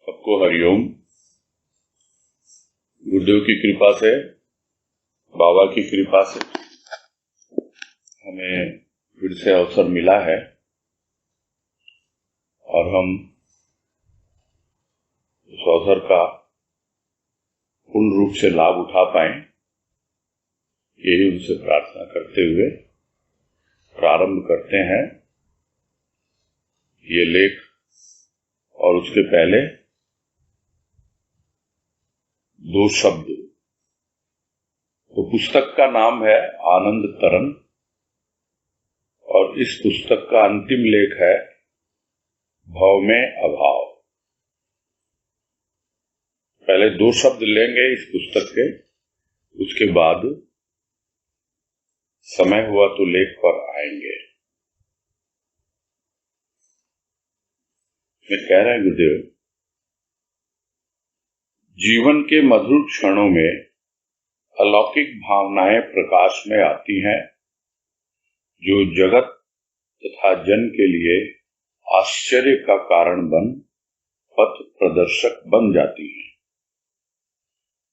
सबको हरिओम। गुरुदेव की कृपा से, बाबा की कृपा से हमें फिर से अवसर मिला है और हम उस अवसर का पूर्ण रूप से लाभ उठा पाएं, यही उनसे प्रार्थना करते हुए प्रारंभ करते हैं ये लेख। और उसके पहले दो शब्द। तो पुस्तक का नाम है आनंद तरंग और इस पुस्तक का अंतिम लेख है भव में अभाव। पहले दो शब्द लेंगे इस पुस्तक के, उसके बाद समय हुआ तो लेख पर आएंगे। मैं कह रहा हूं गुरुदेव, जीवन के मधुर क्षणों में अलौकिक भावनाएं प्रकाश में आती हैं जो जगत तथा जन के लिए आश्चर्य का कारण बन पथ प्रदर्शक बन जाती हैं।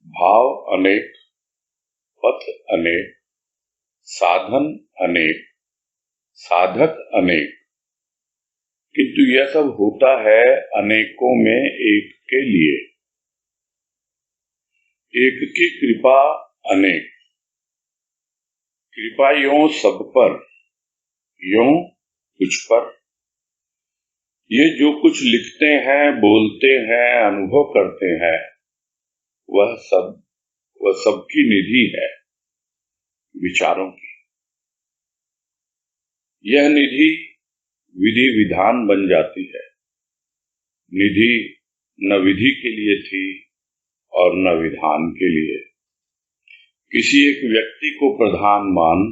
भाव अनेक, पथ अनेक, साधन अनेक, साधक अनेक, किंतु यह सब होता है अनेकों में एक के लिए। एक की कृपा अनेक, कृपा यों सब पर, यों कुछ पर। ये जो कुछ लिखते हैं, बोलते हैं, अनुभव करते हैं, वह सबकी निधि है, विचारों की। यह निधि विधि विधान बन जाती है। निधि न विधि के लिए थी और न विधान के लिए। किसी एक व्यक्ति को प्रधान मान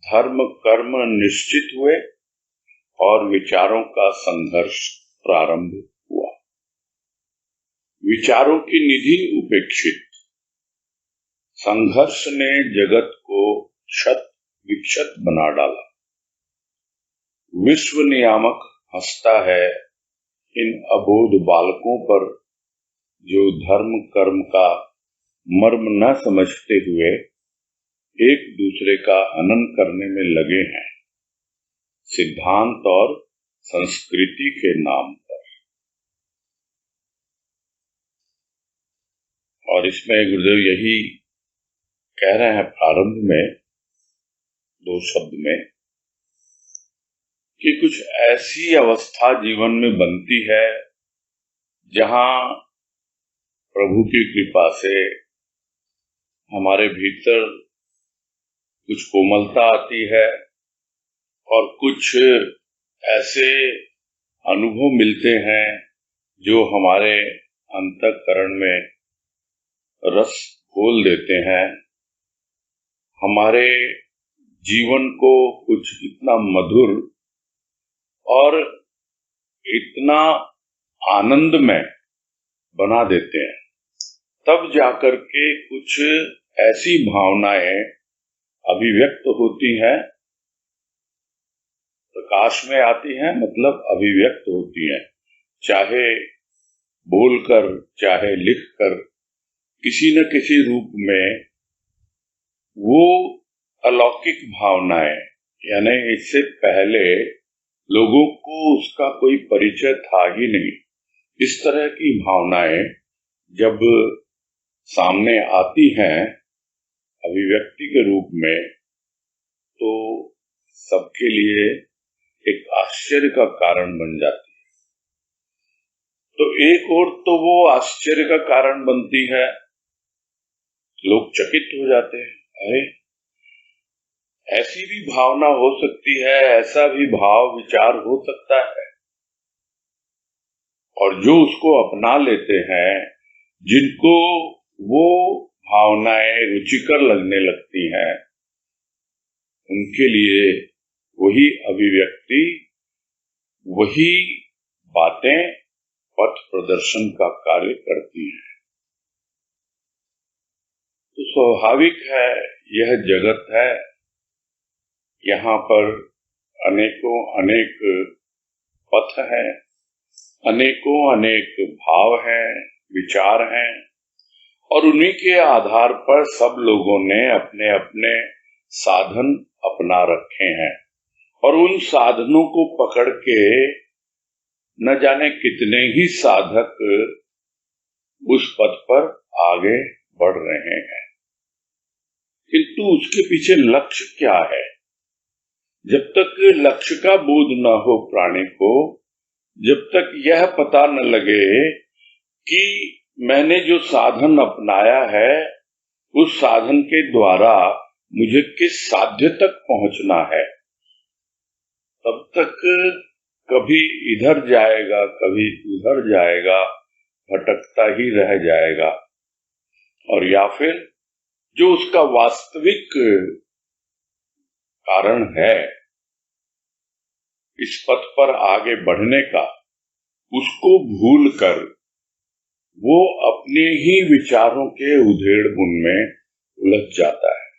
धर्म कर्म निश्चित हुए और विचारों का संघर्ष प्रारंभ हुआ। विचारों की निधि उपेक्षित, संघर्ष ने जगत को क्षत विक्षत बना डाला। विश्व नियामक हंसता है इन अबोध बालकों पर जो धर्म कर्म का मर्म न समझते हुए एक दूसरे का हनन करने में लगे हैं, सिद्धांत और संस्कृति के नाम पर। और इसमें गुरुदेव यही कह रहे हैं प्रारंभ में दो शब्द में कि कुछ ऐसी अवस्था जीवन में बनती है जहां प्रभु की कृपा से हमारे भीतर कुछ कोमलता आती है और कुछ ऐसे अनुभव मिलते हैं जो हमारे अंतःकरण में रस घोल देते हैं। हमारे जीवन को कुछ इतना मधुर और इतना आनंदमय बना देते हैं, तब जाकर के कुछ ऐसी भावनाएं अभिव्यक्त होती हैं, प्रकाश में आती हैं, मतलब अभिव्यक्त होती हैं। चाहे बोलकर, चाहे लिखकर, किसी न किसी रूप में वो अलौकिक भावनाएं, यानी इससे पहले लोगों को उसका कोई परिचय था ही नहीं, इस तरह की भावनाएं जब सामने आती हैं अभिव्यक्ति के रूप में, तो सबके लिए एक आश्चर्य का कारण बन जाती है। तो एक और तो वो आश्चर्य का कारण बनती है, लोग चकित हो जाते हैं, अरे ऐसी भी भावना हो सकती है, ऐसा भी भाव विचार हो सकता है। और जो उसको अपना लेते हैं, जिनको वो भावनाएं रुचिकर लगने लगती हैं, उनके लिए वही अभिव्यक्ति, वही बातें पथ प्रदर्शन का कार्य करती हैं। तो स्वाभाविक है, यह जगत है, यहाँ पर अनेकों अनेक पथ हैं, अनेकों अनेक भाव हैं, विचार हैं, और उन्हीं के आधार पर सब लोगों ने अपने अपने साधन अपना रखे हैं, और उन साधनों को पकड़ के न जाने कितने ही साधक उस पथ पर आगे बढ़ रहे हैं। किंतु उसके पीछे लक्ष्य क्या है? जब तक लक्ष्य का बोध न हो प्राणी को, जब तक यह पता न लगे कि मैंने जो साधन अपनाया है उस साधन के द्वारा मुझे किस साध्य तक पहुंचना है, तब तक कभी इधर जाएगा कभी उधर जाएगा, भटकता ही रह जाएगा। और या फिर जो उसका वास्तविक कारण है इस पथ पर आगे बढ़ने का, उसको भूलकर वो अपने ही विचारों के उधेड़-बुन में उलझ जाता है।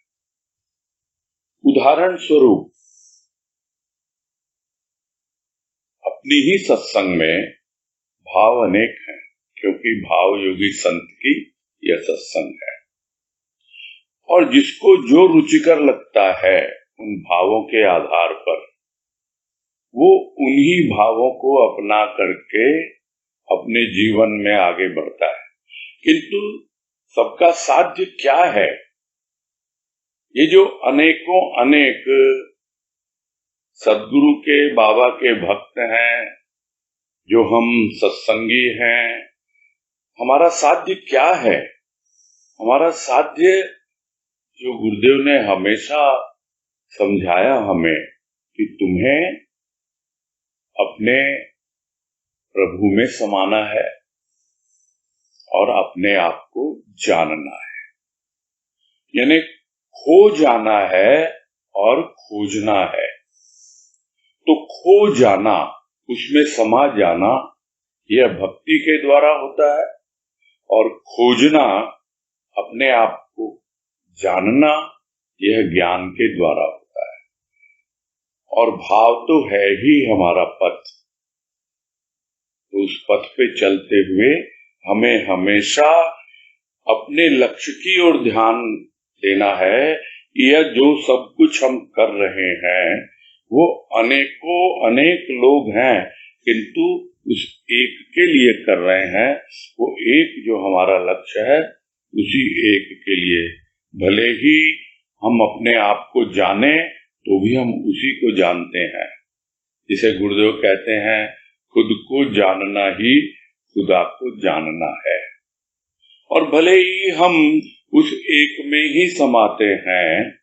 उदाहरण स्वरूप, अपनी ही सत्संग में भाव अनेक हैं, क्योंकि भाव योगी संत की यह सत्संग है, और जिसको जो रुचिकर लगता है उन भावों के आधार पर वो उन्हीं भावों को अपना करके अपने जीवन में आगे बढ़ता है। किंतु सबका साध्य क्या है? ये जो अनेकों अनेक सद्गुरु के, बाबा के भक्त हैं, जो हम सत्संगी हैं, हमारा साध्य क्या है? हमारा साध्य जो गुरुदेव ने हमेशा समझाया हमें कि तुम्हें अपने प्रभु में समाना है और अपने आप को जानना है, यानी खो जाना है और खोजना है। तो खो जाना, उसमें समा जाना, यह भक्ति के द्वारा होता है, और खोजना, अपने आप को जानना, यह ज्ञान के द्वारा होता है। और भाव तो है ही हमारा पथ, तो उस पथ पे चलते हुए हमें हमेशा अपने लक्ष्य की ओर ध्यान देना है। यह जो सब कुछ हम कर रहे हैं वो अनेकों अनेक लोग हैं, किंतु उस एक के लिए कर रहे हैं। वो एक जो हमारा लक्ष्य है, उसी एक के लिए, भले ही हम अपने आप को जाने तो भी हम उसी को जानते हैं। जिसे गुरुदेव कहते हैं, खुद को जानना ही खुदा को जानना है। और भले ही हम उस एक में ही समाते हैं,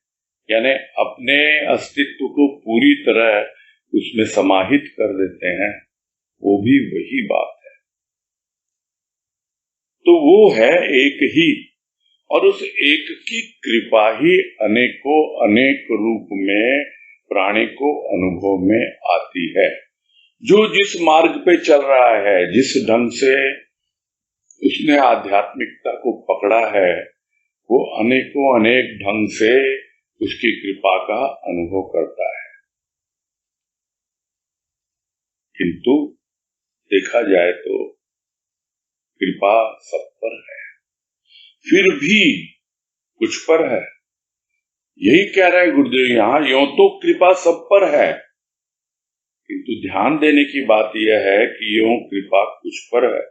यानी अपने अस्तित्व को पूरी तरह उसमें समाहित कर देते हैं, वो भी वही बात है। तो वो है एक ही, और उस एक की कृपा ही अनेकों अनेक रूप में प्राणी को अनुभव में आती है। जो जिस मार्ग पे चल रहा है, जिस ढंग से उसने आध्यात्मिकता को पकड़ा है, वो अनेकों अनेक ढंग से उसकी कृपा का अनुभव करता है। किंतु देखा जाए तो कृपा सब पर है, फिर भी कुछ पर है। यही कह रहे हैं गुरुदेव यहाँ, यूं तो कृपा सब पर है, किंतु ध्यान देने की बात यह है कि यूं कृपा कुछ पर है।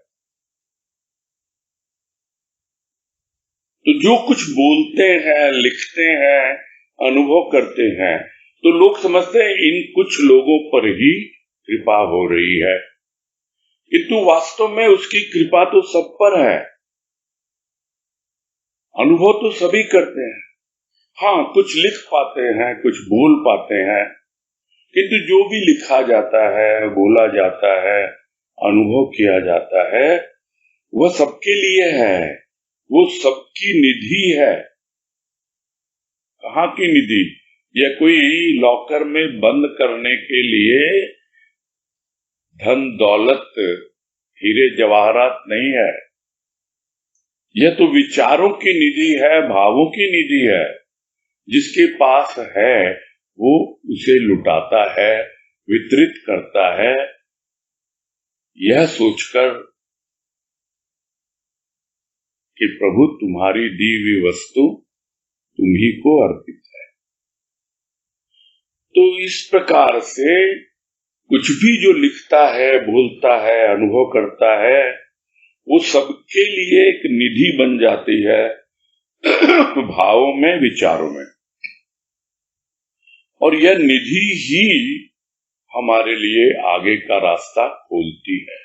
तो जो कुछ बोलते हैं, लिखते हैं, अनुभव करते हैं, तो लोग समझते हैं इन कुछ लोगों पर ही कृपा हो रही है, किंतु वास्तव में उसकी कृपा तो सब पर है। अनुभव तो सभी करते हैं, हाँ कुछ लिख पाते हैं, कुछ बोल पाते हैं, किंतु जो भी लिखा जाता है, बोला जाता है, अनुभव किया जाता है, वह सबके लिए है, वो सबकी निधि है। कहाँ की निधि? यह कोई लॉकर में बंद करने के लिए धन दौलत, हीरे जवाहरात नहीं है। यह तो विचारों की निधि है, भावों की निधि है। जिसके पास है वो उसे लुटाता है, वितरित करता है, यह सोचकर कि प्रभु तुम्हारी दी हुई वस्तु तुम्ही को अर्पित है। तो इस प्रकार से कुछ भी जो लिखता है, बोलता है, अनुभव करता है, वो सबके लिए एक निधि बन जाती है भावों में, विचारों में। और यह निधि ही हमारे लिए आगे का रास्ता खोलती है,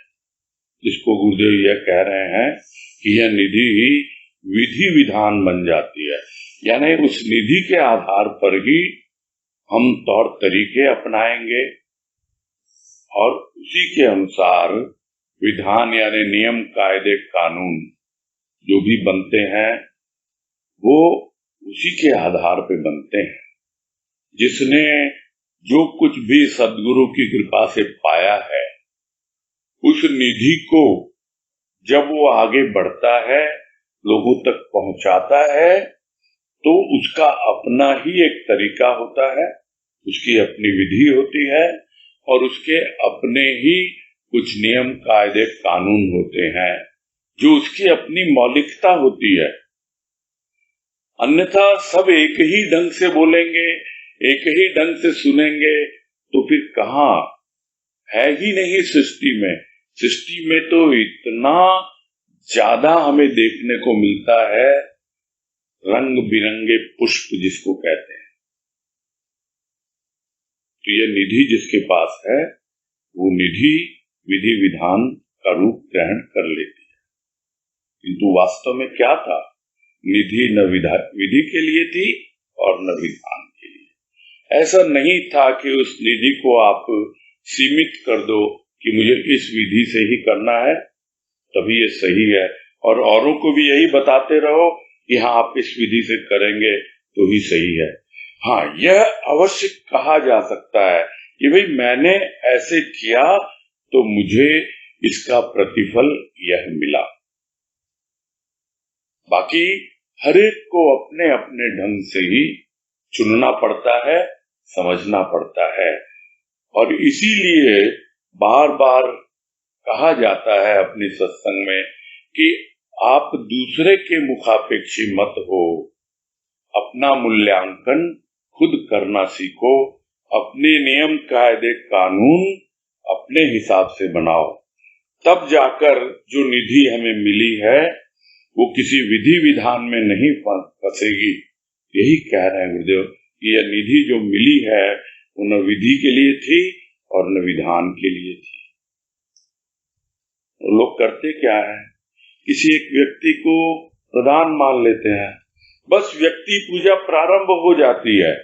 जिसको गुरुदेव यह कह रहे हैं कि यह निधि ही विधि विधान बन जाती है। यानी उस निधि के आधार पर ही हम तौर तरीके अपनाएंगे और उसी के अनुसार विधान यानी नियम, कायदे, कानून जो भी बनते हैं वो उसी के आधार पे बनते हैं। जिसने जो कुछ भी सद्गुरु की कृपा से पाया है, उस निधि को जब वो आगे बढ़ता है, लोगों तक पहुंचाता है, तो उसका अपना ही एक तरीका होता है, उसकी अपनी विधि होती है और उसके अपने ही कुछ नियम, कायदे, कानून होते हैं जो उसकी अपनी मौलिकता होती है। अन्यथा सब एक ही ढंग से बोलेंगे, एक ही ढंग से सुनेंगे, तो फिर कहाँ है ही नहीं सृष्टि में। सृष्टि में तो इतना ज्यादा हमें देखने को मिलता है, रंग बिरंगे पुष्प जिसको कहते हैं। तो यह निधि जिसके पास है, वो निधि विधि विधान का रूप ग्रहण कर लेती है। किंतु वास्तव में क्या था? निधि न विधि के लिए थी और न विधान के लिए। ऐसा नहीं था कि उस निधि को आप सीमित कर दो कि मुझे इस विधि से ही करना है तभी ये सही है, और औरों को भी यही बताते रहो कि हाँ आप इस विधि से करेंगे तो ही सही है। हाँ, यह अवश्य कहा जा सकता है कि भाई मैंने ऐसे किया तो मुझे इसका प्रतिफल यह मिला। बाकी हर एक को अपने अपने ढंग से ही चुनना पड़ता है, समझना पड़ता है। और इसीलिए बार बार कहा जाता है अपनी सत्संग में कि आप दूसरे के मुखापेक्षी मत हो, अपना मूल्यांकन खुद करना सीखो, अपने नियम, कायदे, कानून अपने हिसाब से बनाओ। तब जाकर जो निधि हमें मिली है वो किसी विधि विधान में नहीं फंसेगी। यही कह रहे हैं गुरुदेव कि यह निधि जो मिली है वो न विधि के लिए थी और न विधान के लिए थी। लोग करते क्या है, किसी एक व्यक्ति को प्रधान मान लेते हैं, बस व्यक्ति पूजा प्रारंभ हो जाती है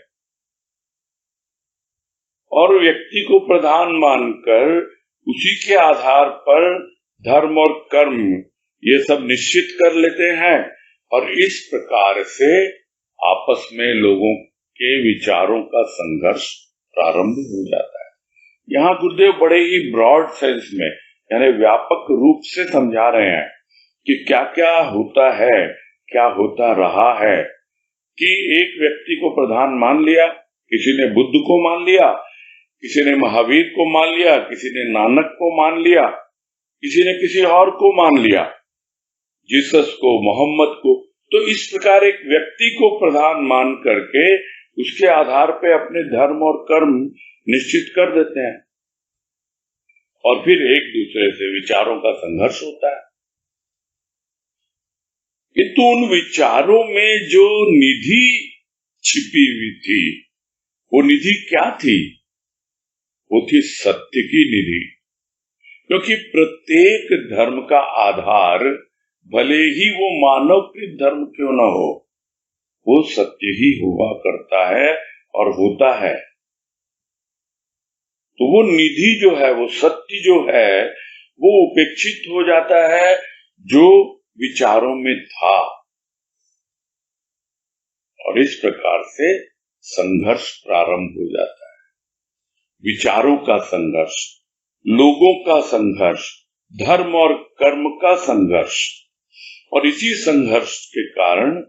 और व्यक्ति को प्रधान मानकर उसी के आधार पर धर्म और कर्म ये सब निश्चित कर लेते हैं और इस प्रकार से आपस में लोगों के विचारों का संघर्ष प्रारंभ हो जाता है। यहाँ गुरुदेव बड़े ही ब्रॉड सेंस में यानी व्यापक रूप से समझा रहे हैं कि क्या क्या होता है, क्या होता रहा है कि एक व्यक्ति को प्रधान मान लिया, किसी ने बुद्ध को मान लिया, किसी ने महावीर को मान लिया, किसी ने नानक को मान लिया, किसी ने किसी और को मान लिया, जीसस को, मोहम्मद को। तो इस प्रकार एक व्यक्ति को प्रधान मान करके उसके आधार पे अपने धर्म और कर्म निश्चित कर देते हैं और फिर एक दूसरे से विचारों का संघर्ष होता है। किंतु उन विचारों में जो निधि छिपी हुई थी, वो निधि क्या थी? वो थी सत्य की निधि। क्योंकि प्रत्येक धर्म का आधार भले ही वो मानव के धर्म क्यों न हो, वो सत्य ही हुआ करता है और होता है। तो वो निधि जो है, वो सत्य जो है, वो उपेक्षित हो जाता है जो विचारों में था और इस प्रकार से संघर्ष प्रारंभ हो जाता है। विचारों का संघर्ष, लोगों का संघर्ष, धर्म और कर्म का संघर्ष, और इसी संघर्ष के कारण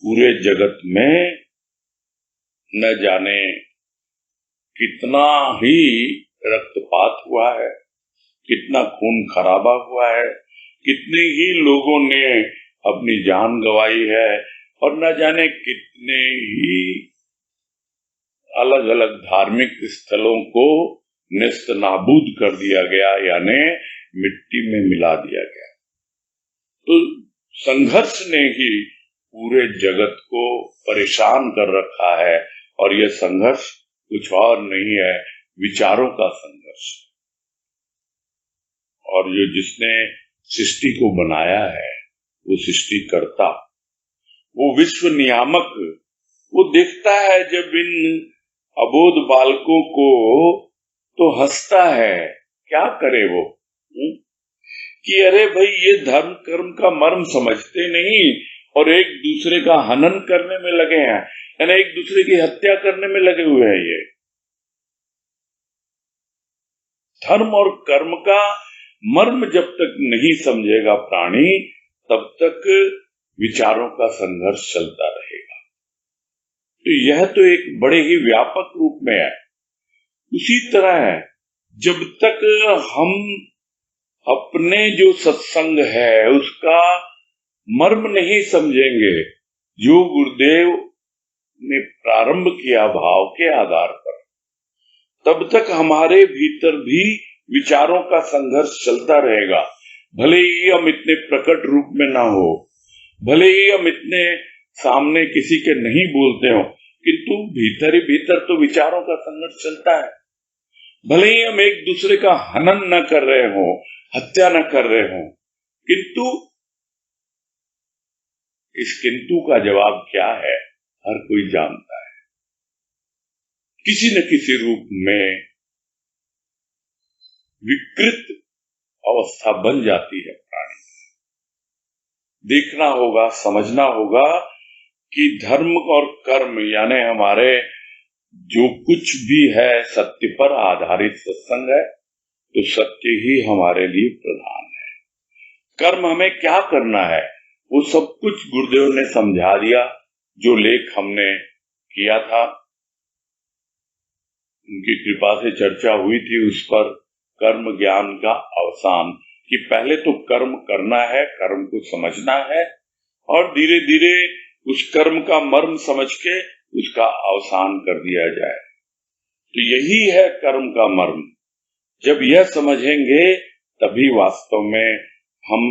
पूरे जगत में न जाने कितना ही रक्तपात हुआ है, कितना खून खराबा हुआ है, कितने ही लोगों ने अपनी जान गंवाई है और न जाने कितने ही अलग अलग धार्मिक स्थलों को नेस्त नाबूद कर दिया गया, यानी मिट्टी में मिला दिया गया। तो संघर्ष ने ही पूरे जगत को परेशान कर रखा है और यह संघर्ष कुछ और नहीं है, विचारों का संघर्ष। और जो जिसने सृष्टि को बनाया है, वो सृष्टिकर्ता, वो विश्व नियामक, वो देखता है जब इन अबोध बालकों को तो हंसता है। क्या करे वो कि अरे भाई ये धर्म कर्म का मर्म समझते नहीं और एक दूसरे का हनन करने में लगे हैं, यानी एक दूसरे की हत्या करने में लगे हुए हैं। ये धर्म और कर्म का मर्म जब तक नहीं समझेगा प्राणी, तब तक विचारों का संघर्ष चलता रहेगा। तो यह तो एक बड़े ही व्यापक रूप में है। उसी तरह है, जब तक हम अपने जो सत्संग है उसका मर्म नहीं समझेंगे, जो गुरुदेव ने प्रारंभ किया भाव के आधार पर, तब तक हमारे भीतर भी विचारों का संघर्ष चलता रहेगा। भले ही हम इतने प्रकट रूप में ना हो, भले ही हम इतने सामने किसी के नहीं बोलते हो, किंतु भीतर ही भीतर तो विचारों का संघर्ष चलता है। भले ही हम एक दूसरे का हनन न कर रहे हो, हत्या न कर रहे हो, किंतु इस किंतु का जवाब क्या है हर कोई जानता है। किसी न किसी रूप में विकृत अवस्था बन जाती है प्राणी। देखना होगा, समझना होगा कि धर्म और कर्म यानी हमारे जो कुछ भी है सत्य पर आधारित सत्संग है, तो सत्य ही हमारे लिए प्रधान है। कर्म हमें क्या करना है वो सब कुछ गुरुदेव ने समझा दिया। जो लेख हमने किया था, उनकी कृपा से चर्चा हुई थी उस पर, कर्म ज्ञान का अवसान, कि पहले तो कर्म करना है, कर्म को समझना है और धीरे धीरे उस कर्म का मर्म समझ के उसका अवसान कर दिया जाए। तो यही है कर्म का मर्म। जब यह समझेंगे तभी वास्तव में हम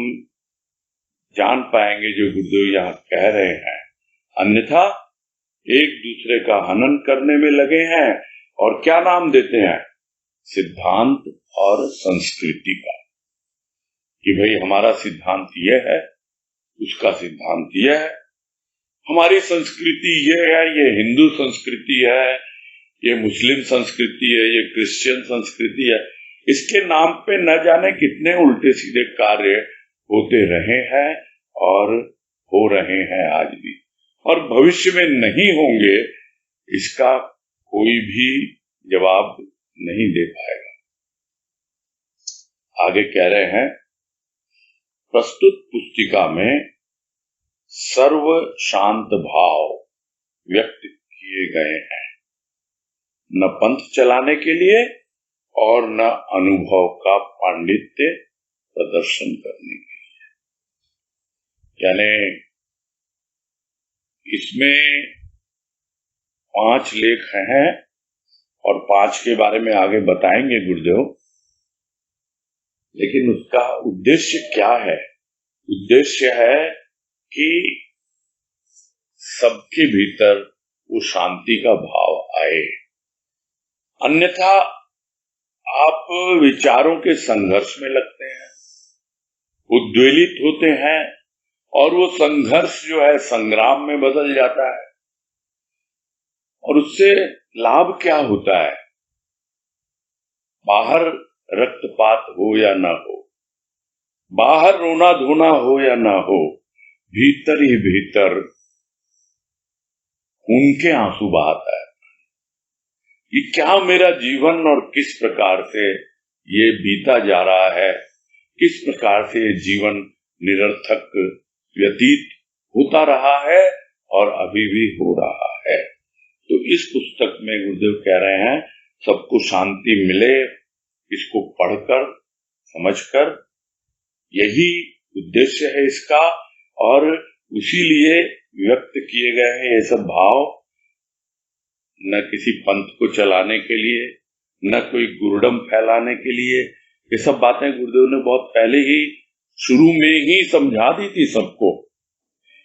जान पाएंगे जो गुरुदेव यहाँ कह रहे हैं। अन्यथा एक दूसरे का हनन करने में लगे हैं और क्या नाम देते हैं, सिद्धांत और संस्कृति का, कि भाई हमारा सिद्धांत यह है, उसका सिद्धांत यह है, हमारी संस्कृति यह है, ये हिंदू संस्कृति है, ये मुस्लिम संस्कृति है, ये क्रिश्चियन संस्कृति है। इसके नाम पे न जाने कितने उल्टे सीधे कार्य होते रहे हैं और हो रहे हैं आज भी, और भविष्य में नहीं होंगे, इसका कोई भी जवाब नहीं दे पाएगा। आगे कह रहे हैं, प्रस्तुत पुस्तिका में सर्व शांत भाव व्यक्त किए गए हैं, न पंथ चलाने के लिए और न अनुभव का पांडित्य प्रदर्शन करने के लिए। यानी इसमें 5 लेख हैं और 5 के बारे में आगे बताएंगे गुरुदेव, लेकिन उसका उद्देश्य क्या है? उद्देश्य है कि सबके भीतर वो शांति का भाव आए। अन्यथा आप विचारों के संघर्ष में लगते हैं, उद्वेलित होते हैं और वो संघर्ष जो है संग्राम में बदल जाता है। और उससे लाभ क्या होता है? बाहर रक्तपात हो या ना हो, बाहर रोना धोना हो या ना हो, भीतर ही भीतर उनके आंसू बहाता है कि क्या मेरा जीवन और किस प्रकार से ये बीता जा रहा है, किस प्रकार से ये जीवन निरर्थक व्यतीत होता रहा है और अभी भी हो रहा है। तो इस पुस्तक में गुरुदेव कह रहे हैं सबको शांति मिले, इसको पढ़कर समझकर यही उद्देश्य है इसका, और इसीलिए व्यक्त किए गए हैं ये सब भाव। न किसी पंथ को चलाने के लिए, न कोई गुरुडम फैलाने के लिए। ये सब बातें गुरुदेव ने बहुत पहले ही शुरू में ही समझा दी थी सबको।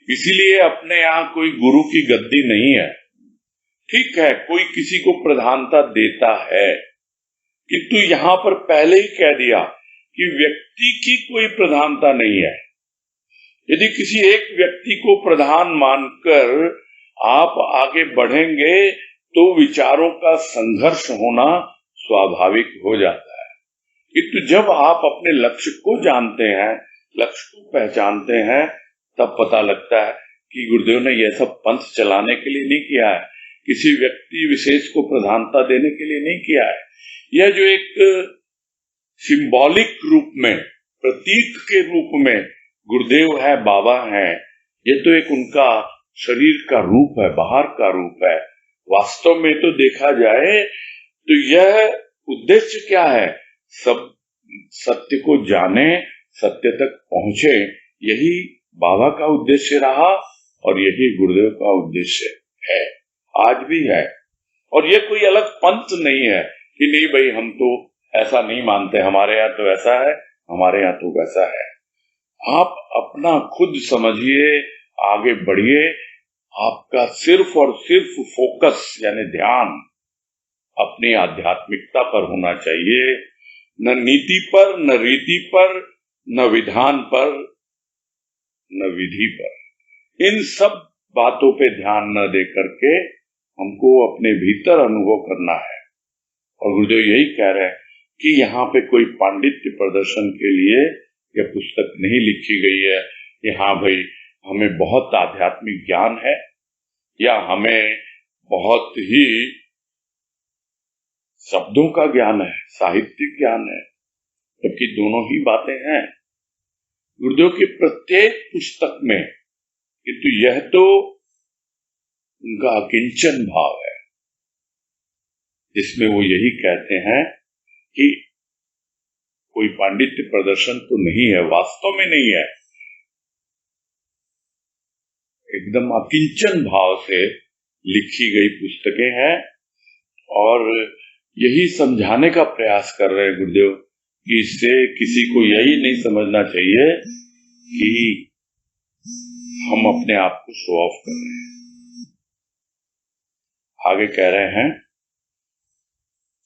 इसीलिए अपने यहाँ कोई गुरु की गद्दी नहीं है। ठीक है, कोई किसी को प्रधानता देता है, किंतु यहाँ पर पहले ही कह दिया कि व्यक्ति की कोई प्रधानता नहीं है। यदि किसी एक व्यक्ति को प्रधान मानकर आप आगे बढ़ेंगे तो विचारों का संघर्ष होना स्वाभाविक हो जाता है। किंतु जब आप अपने लक्ष्य को जानते हैं, लक्ष्य को पहचानते हैं, तब पता लगता है कि गुरुदेव ने यह सब पंथ चलाने के लिए नहीं किया है, किसी व्यक्ति विशेष को प्रधानता देने के लिए नहीं किया है। यह जो एक सिंबॉलिक रूप में, प्रतीक के रूप में गुरुदेव है, बाबा है, ये तो एक उनका शरीर का रूप है, बाहर का रूप है। वास्तव में तो देखा जाए तो यह उद्देश्य क्या है? सब सत्य को जाने, सत्य तक पहुंचे, यही बाबा का उद्देश्य रहा और यही गुरुदेव का उद्देश्य है, आज भी है। और ये कोई अलग पंथ नहीं है कि नहीं भाई हम तो ऐसा नहीं मानते, हमारे यहाँ तो ऐसा है, हमारे यहाँ तो वैसा है। आप अपना खुद समझिए, आगे बढ़िए। आपका सिर्फ और सिर्फ फोकस यानी ध्यान अपनी आध्यात्मिकता पर होना चाहिए, न नीति पर, न रीति पर, न विधान पर, न विधि पर। इन सब बातों पे ध्यान न दे करके हमको अपने भीतर अनुभव करना है। और गुरुदेव यही कह रहे हैं कि यहाँ पे कोई पांडित्य प्रदर्शन के लिए यह पुस्तक नहीं लिखी गई है कि हाँ भाई हमें बहुत आध्यात्मिक ज्ञान है या हमें बहुत ही शब्दों का ज्ञान है, साहित्यिक ज्ञान है, जबकि दोनों ही बातें हैं गुरुदेव की प्रत्येक पुस्तक में। किंतु यह तो उनका अकिंचन भाव है, जिसमें वो यही कहते हैं कि कोई पांडित्य प्रदर्शन तो नहीं है, वास्तव में नहीं है, एकदम अकिंचन भाव से लिखी गई पुस्तकें हैं। और यही समझाने का प्रयास कर रहे हैं गुरुदेव कि इससे किसी को यही नहीं समझना चाहिए कि हम अपने आप को शो ऑफ कर रहे हैं। आगे कह रहे हैं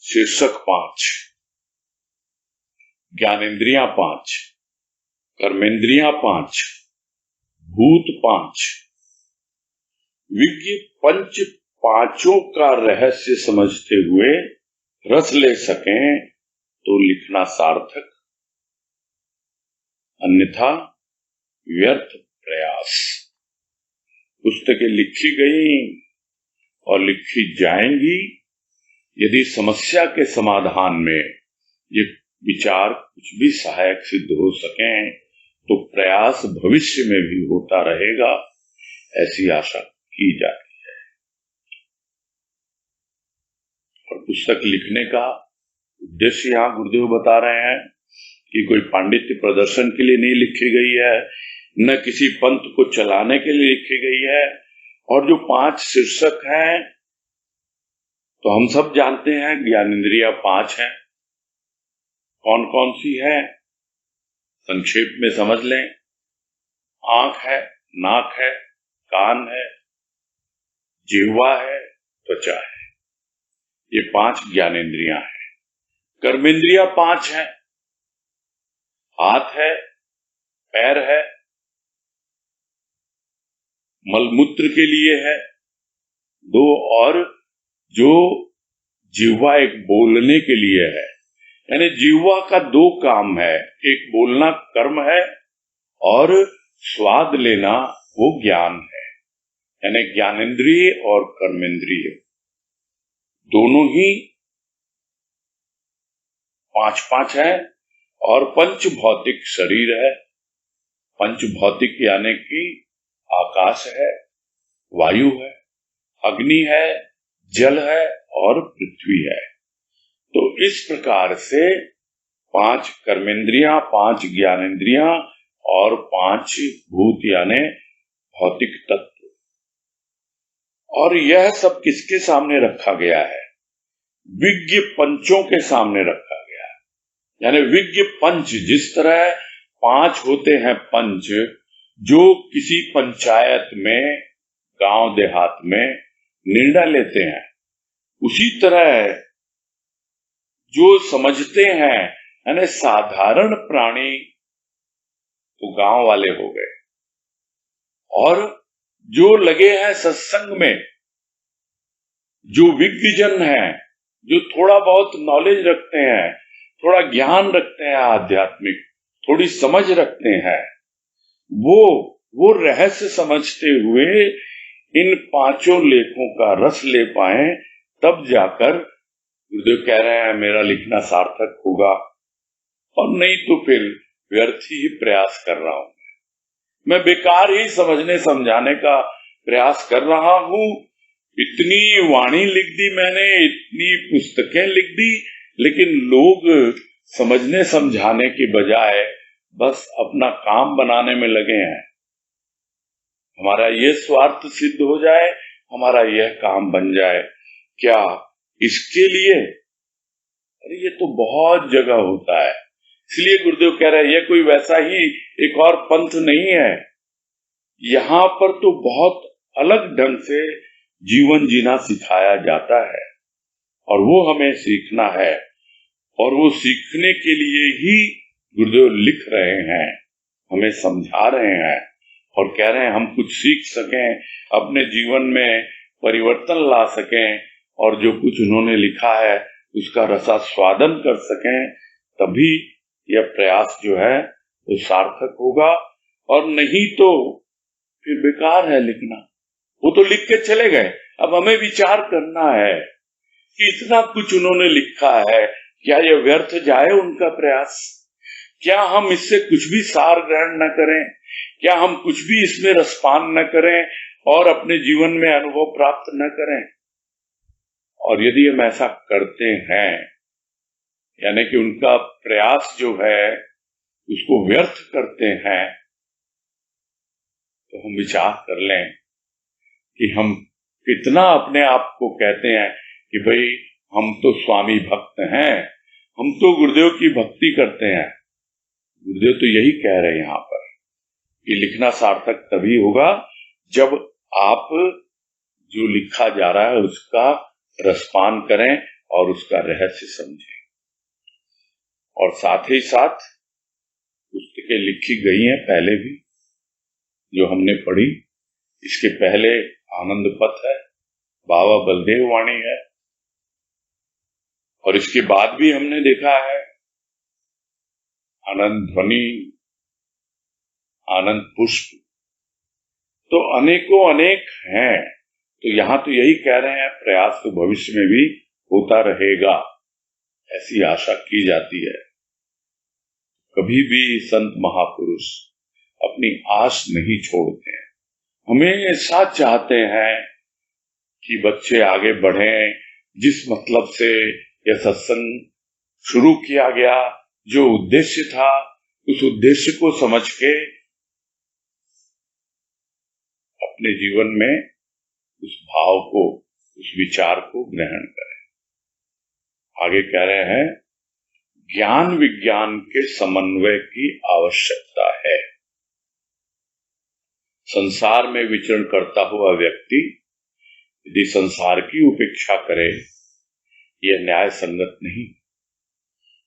शीर्षक 5, ज्ञानेंद्रियां 5, कर्मेंद्रियां 5, भूत 5, विज्ञ पंच पांचों का रहस्य समझते हुए रस ले सकें तो लिखना सार्थक, अन्यथा व्यर्थ प्रयास। पुस्तकें लिखी गई और लिखी जाएंगी, यदि समस्या के समाधान में ये विचार कुछ भी सहायक सिद्ध हो सकें तो प्रयास भविष्य में भी होता रहेगा, ऐसी आशा की जाती है। और पुस्तक लिखने का उद्देश्य यहाँ गुरुदेव बता रहे हैं कि कोई पांडित्य प्रदर्शन के लिए नहीं लिखी गई है, न किसी पंथ को चलाने के लिए लिखी गई है। और जो 5 शीर्षक हैं तो हम सब जानते हैं, ज्ञानेंद्रियां 5 हैं। कौन कौन सी है? संक्षेप में समझ लें। आंख है, नाक है, कान है, जिह्वा है, त्वचा है, ये 5 ज्ञानेंद्रियां हैं। कर्मेंद्रियां 5 हैं, हाथ है, पैर है, मलमूत्र के लिए है 2, और जो जिह्वा एक बोलने के लिए है। यानी जिह्वा का 2 काम है, एक बोलना कर्म है और स्वाद लेना वो ज्ञान है। यानी ज्ञानेंद्रिय और कर्मेंद्रिय दोनों ही 5-5 है। और पंच भौतिक शरीर है। पंच भौतिक यानी कि आकाश है, वायु है, अग्नि है, जल है और पृथ्वी है। तो इस प्रकार से 5 कर्मेंद्रियां, 5 ज्ञानेंद्रियां और 5 भूत यानी भौतिक तत्व। और यह सब किसके सामने रखा गया है? विज्ञ पंचों के सामने रखा गया है। यानी विज्ञ पंच, जिस तरह 5 होते हैं पंच जो किसी पंचायत में, गांव देहात में निर्णय लेते हैं, उसी तरह जो समझते हैं, यानी साधारण प्राणी तो गांव वाले हो गए, और जो लगे हैं सत्संग में, जो विज्ञजन हैं, जो थोड़ा बहुत नॉलेज रखते हैं, थोड़ा ज्ञान रखते हैं, आध्यात्मिक थोड़ी समझ रखते हैं, वो रहस्य समझते हुए इन 5 लेखों का रस ले पाए, तब जाकर गुरुदेव कह रहे हैं मेरा लिखना सार्थक होगा, और नहीं तो फिर व्यर्थ ही प्रयास कर रहा हूं, मैं बेकार ही समझने समझाने का प्रयास कर रहा हूं। इतनी वाणी लिख दी मैंने, इतनी पुस्तकें लिख दी, लेकिन लोग समझने समझाने के बजाय बस अपना काम बनाने में लगे हैं। हमारा ये स्वार्थ सिद्ध हो जाए, हमारा यह काम बन जाए, क्या इसके लिए? अरे ये तो बहुत जगह होता है। इसलिए गुरुदेव कह रहे हैं ये कोई वैसा ही एक और पंथ नहीं है, यहां पर तो बहुत अलग ढंग से जीवन जीना सिखाया जाता है, और वो हमें सीखना है, और वो सीखने के लिए ही गुरुदेव लिख रहे हैं, हमें समझा रहे हैं और कह रहे हैं हम कुछ सीख सकें, अपने जीवन में परिवर्तन ला सकें, और जो कुछ उन्होंने लिखा है उसका रसास्वादन कर सकें, तभी यह प्रयास जो है वो सार्थक होगा। और नहीं तो फिर बेकार है लिखना। वो तो लिख के चले गए, अब हमें विचार करना है कि इतना कुछ उन्होंने लिखा है, क्या यह व्यर्थ जाए उनका प्रयास? क्या हम इससे कुछ भी सार ग्रहण न करें? क्या हम कुछ भी इसमें रसपान न करें और अपने जीवन में अनुभव प्राप्त न करें? और यदि हम ऐसा करते हैं, यानी कि उनका प्रयास जो है उसको व्यर्थ करते हैं, तो हम विचार कर लें कि हम कितना अपने आप को कहते हैं कि भाई हम तो स्वामी भक्त हैं, हम तो गुरुदेव की भक्ति करते हैं। गुरुदेव तो यही कह रहे हैं यहाँ पर कि लिखना सार्थक तभी होगा जब आप जो लिखा जा रहा है उसका रसपान करें और उसका रहस्य समझें। और साथ ही साथ पुस्तकें लिखी गई हैं पहले भी, जो हमने पढ़ी। इसके पहले आनंद पथ है, बाबा बलदेव वाणी है, और इसके बाद भी हमने देखा है आनंद ध्वनि, आनंद पुष्प, तो अनेकों अनेक हैं। तो यहां तो यही कह रहे हैं प्रयास तो भविष्य में भी होता रहेगा, ऐसी आशा की जाती है। कभी भी संत महापुरुष अपनी आस नहीं छोड़ते हैं, हमेशा चाहते हैं कि बच्चे आगे बढ़ें। जिस मतलब से यह सत्संग शुरू किया गया, जो उद्देश्य था, उस उद्देश्य को समझ के अपने जीवन में उस भाव को, उस विचार को ग्रहण करें। आगे कह रहे हैं ज्ञान विज्ञान के समन्वय की आवश्यकता है। संसार में विचरण करता हुआ व्यक्ति यदि संसार की उपेक्षा करे, यह न्याय संगत नहीं।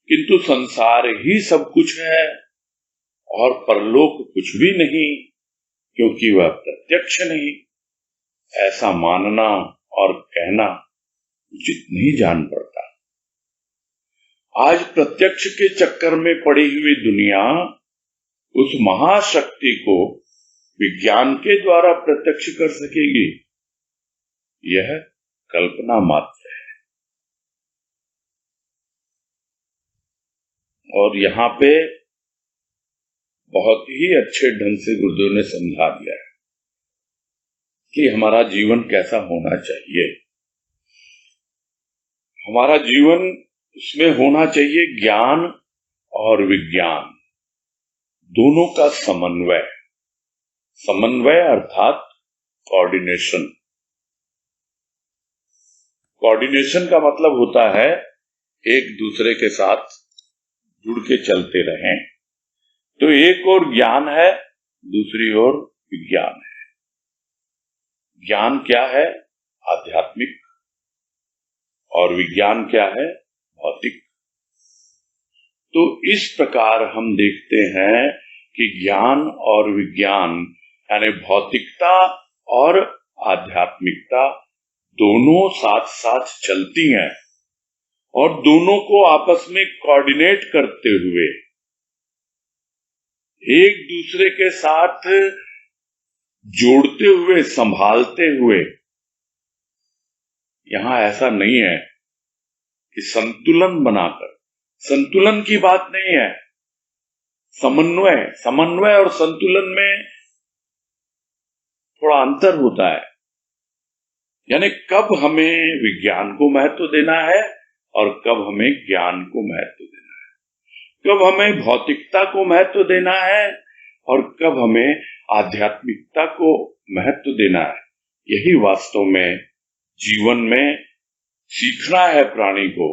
किंतु संसार ही सब कुछ है और परलोक कुछ भी नहीं, क्योंकि वह प्रत्यक्ष नहीं। ऐसा मानना और कहना उचित नहीं जान पड़ता। आज प्रत्यक्ष के चक्कर में पड़ी हुई दुनिया उस महाशक्ति को विज्ञान के द्वारा प्रत्यक्ष कर सकेगी, यह कल्पना मात्र है। और यहाँ पे बहुत ही अच्छे ढंग से गुरुदेव ने समझा दिया है कि हमारा जीवन कैसा होना चाहिए। हमारा जीवन उसमें होना चाहिए ज्ञान और विज्ञान दोनों का समन्वय, समन्वय अर्थात कोऑर्डिनेशन। कोऑर्डिनेशन का मतलब होता है एक दूसरे के साथ जुड़ के चलते रहें। तो एक ओर ज्ञान है, दूसरी ओर विज्ञान है। ज्ञान क्या है? आध्यात्मिक, और विज्ञान क्या है? भौतिक। तो इस प्रकार हम देखते हैं कि ज्ञान और विज्ञान यानी भौतिकता और आध्यात्मिकता दोनों साथ साथ चलती हैं और दोनों को आपस में कोऑर्डिनेट करते हुए एक दूसरे के साथ जोड़ते हुए, संभालते हुए। यहां ऐसा नहीं है कि संतुलन बनाकर, संतुलन की बात नहीं है, समन्वय, समन्वय और संतुलन में थोड़ा अंतर होता है। यानी कब हमें विज्ञान को महत्व देना है और कब हमें ज्ञान को महत्व देना है, कब हमें भौतिकता को महत्व देना है और कब हमें आध्यात्मिकता को महत्व देना है। यही वास्तव में जीवन में सीखना है प्राणी को,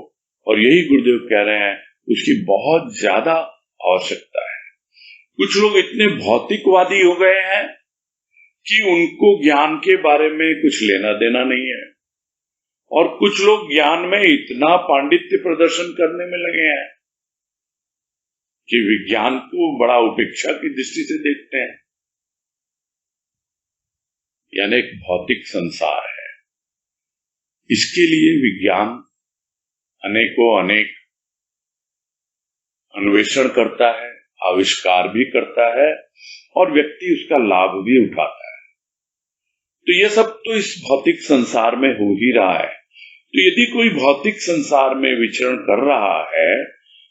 और यही गुरुदेव कह रहे हैं उसकी बहुत ज्यादा आवश्यकता है। कुछ लोग इतने भौतिकवादी हो गए हैं कि उनको ज्ञान के बारे में कुछ लेना देना नहीं है, और कुछ लोग ज्ञान में इतना पांडित्य प्रदर्शन करने में लगे हैं कि विज्ञान को बड़ा उपेक्षा की दृष्टि से देखते हैं। यानी एक भौतिक संसार है, इसके लिए विज्ञान अनेकों अनेक अन्वेषण करता है, आविष्कार भी करता है और व्यक्ति उसका लाभ भी उठाता है। तो ये सब तो इस भौतिक संसार में हो ही रहा है। तो यदि कोई भौतिक संसार में विचरण कर रहा है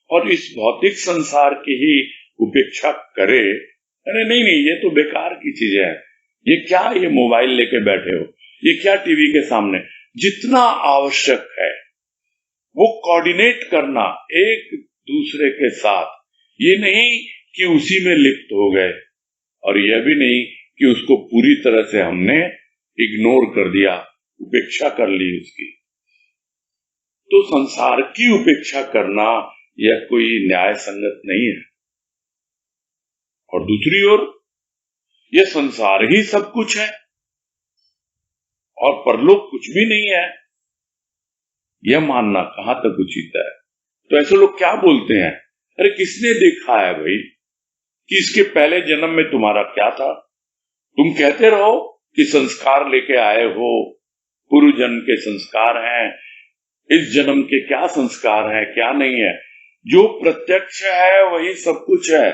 और इस भौतिक संसार की ही उपेक्षा करे, अरे नहीं नहीं ये तो बेकार की चीज है, ये क्या, ये मोबाइल लेके बैठे हो, ये क्या टीवी के सामने, जितना आवश्यक है वो कोऑर्डिनेट करना एक दूसरे के साथ। ये नहीं कि उसी में लिप्त हो गए, और यह भी नहीं कि उसको पूरी तरह से हमने इग्नोर कर दिया, उपेक्षा कर ली उसकी। तो संसार की उपेक्षा करना यह कोई न्याय संगत नहीं है। और दूसरी ओर यह संसार ही सब कुछ है और परलोक कुछ भी नहीं है, यह मानना कहां तक उचित है। तो ऐसे लोग क्या बोलते हैं, अरे किसने देखा है भाई कि इसके पहले जन्म में तुम्हारा क्या था? तुम कहते रहो कि संस्कार लेके आए हो, पूर्व जन्म के संस्कार हैं, इस जन्म के क्या संस्कार हैं क्या नहीं है। जो प्रत्यक्ष है वही सब कुछ है,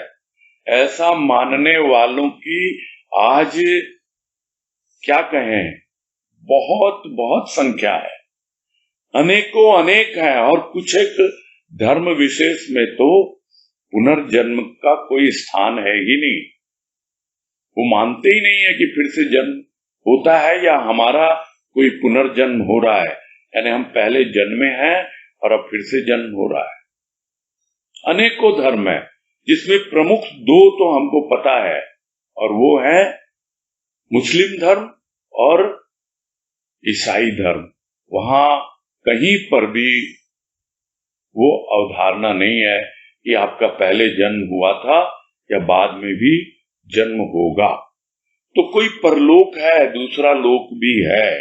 ऐसा मानने वालों की आज क्या कहें, बहुत बहुत संख्या है, अनेकों अनेक है। और कुछ एक धर्म विशेष में तो पुनर्जन्म का कोई स्थान है ही नहीं, वो मानते ही नहीं है कि फिर से जन्म होता है या हमारा कोई पुनर्जन्म हो रहा है, यानी हम पहले जन्मे हैं और अब फिर से जन्म हो रहा है। अनेकों धर्म है जिसमें प्रमुख दो तो हमको पता है, और वो है मुस्लिम धर्म और ईसाई धर्म। वहां कहीं पर भी वो अवधारणा नहीं है कि आपका पहले जन्म हुआ था या बाद में भी जन्म होगा। तो कोई परलोक है, दूसरा लोक भी है,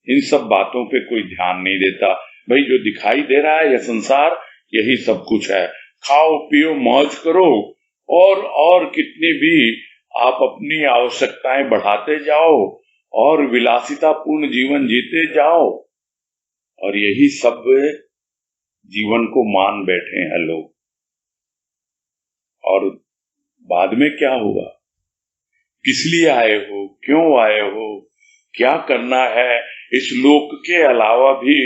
इन सब बातों पे कोई ध्यान नहीं देता। भाई जो दिखाई दे रहा है यह संसार, यही सब कुछ है, खाओ पियो मौज करो, और कितनी भी आप अपनी आवश्यकताएं बढ़ाते जाओ और विलासितापूर्ण जीवन जीते जाओ, और यही सब जीवन को मान बैठे हैं लोग। और बाद में क्या होगा, किस लिए आए हो, क्यों आए हो, क्या करना है, इस लोक के अलावा भी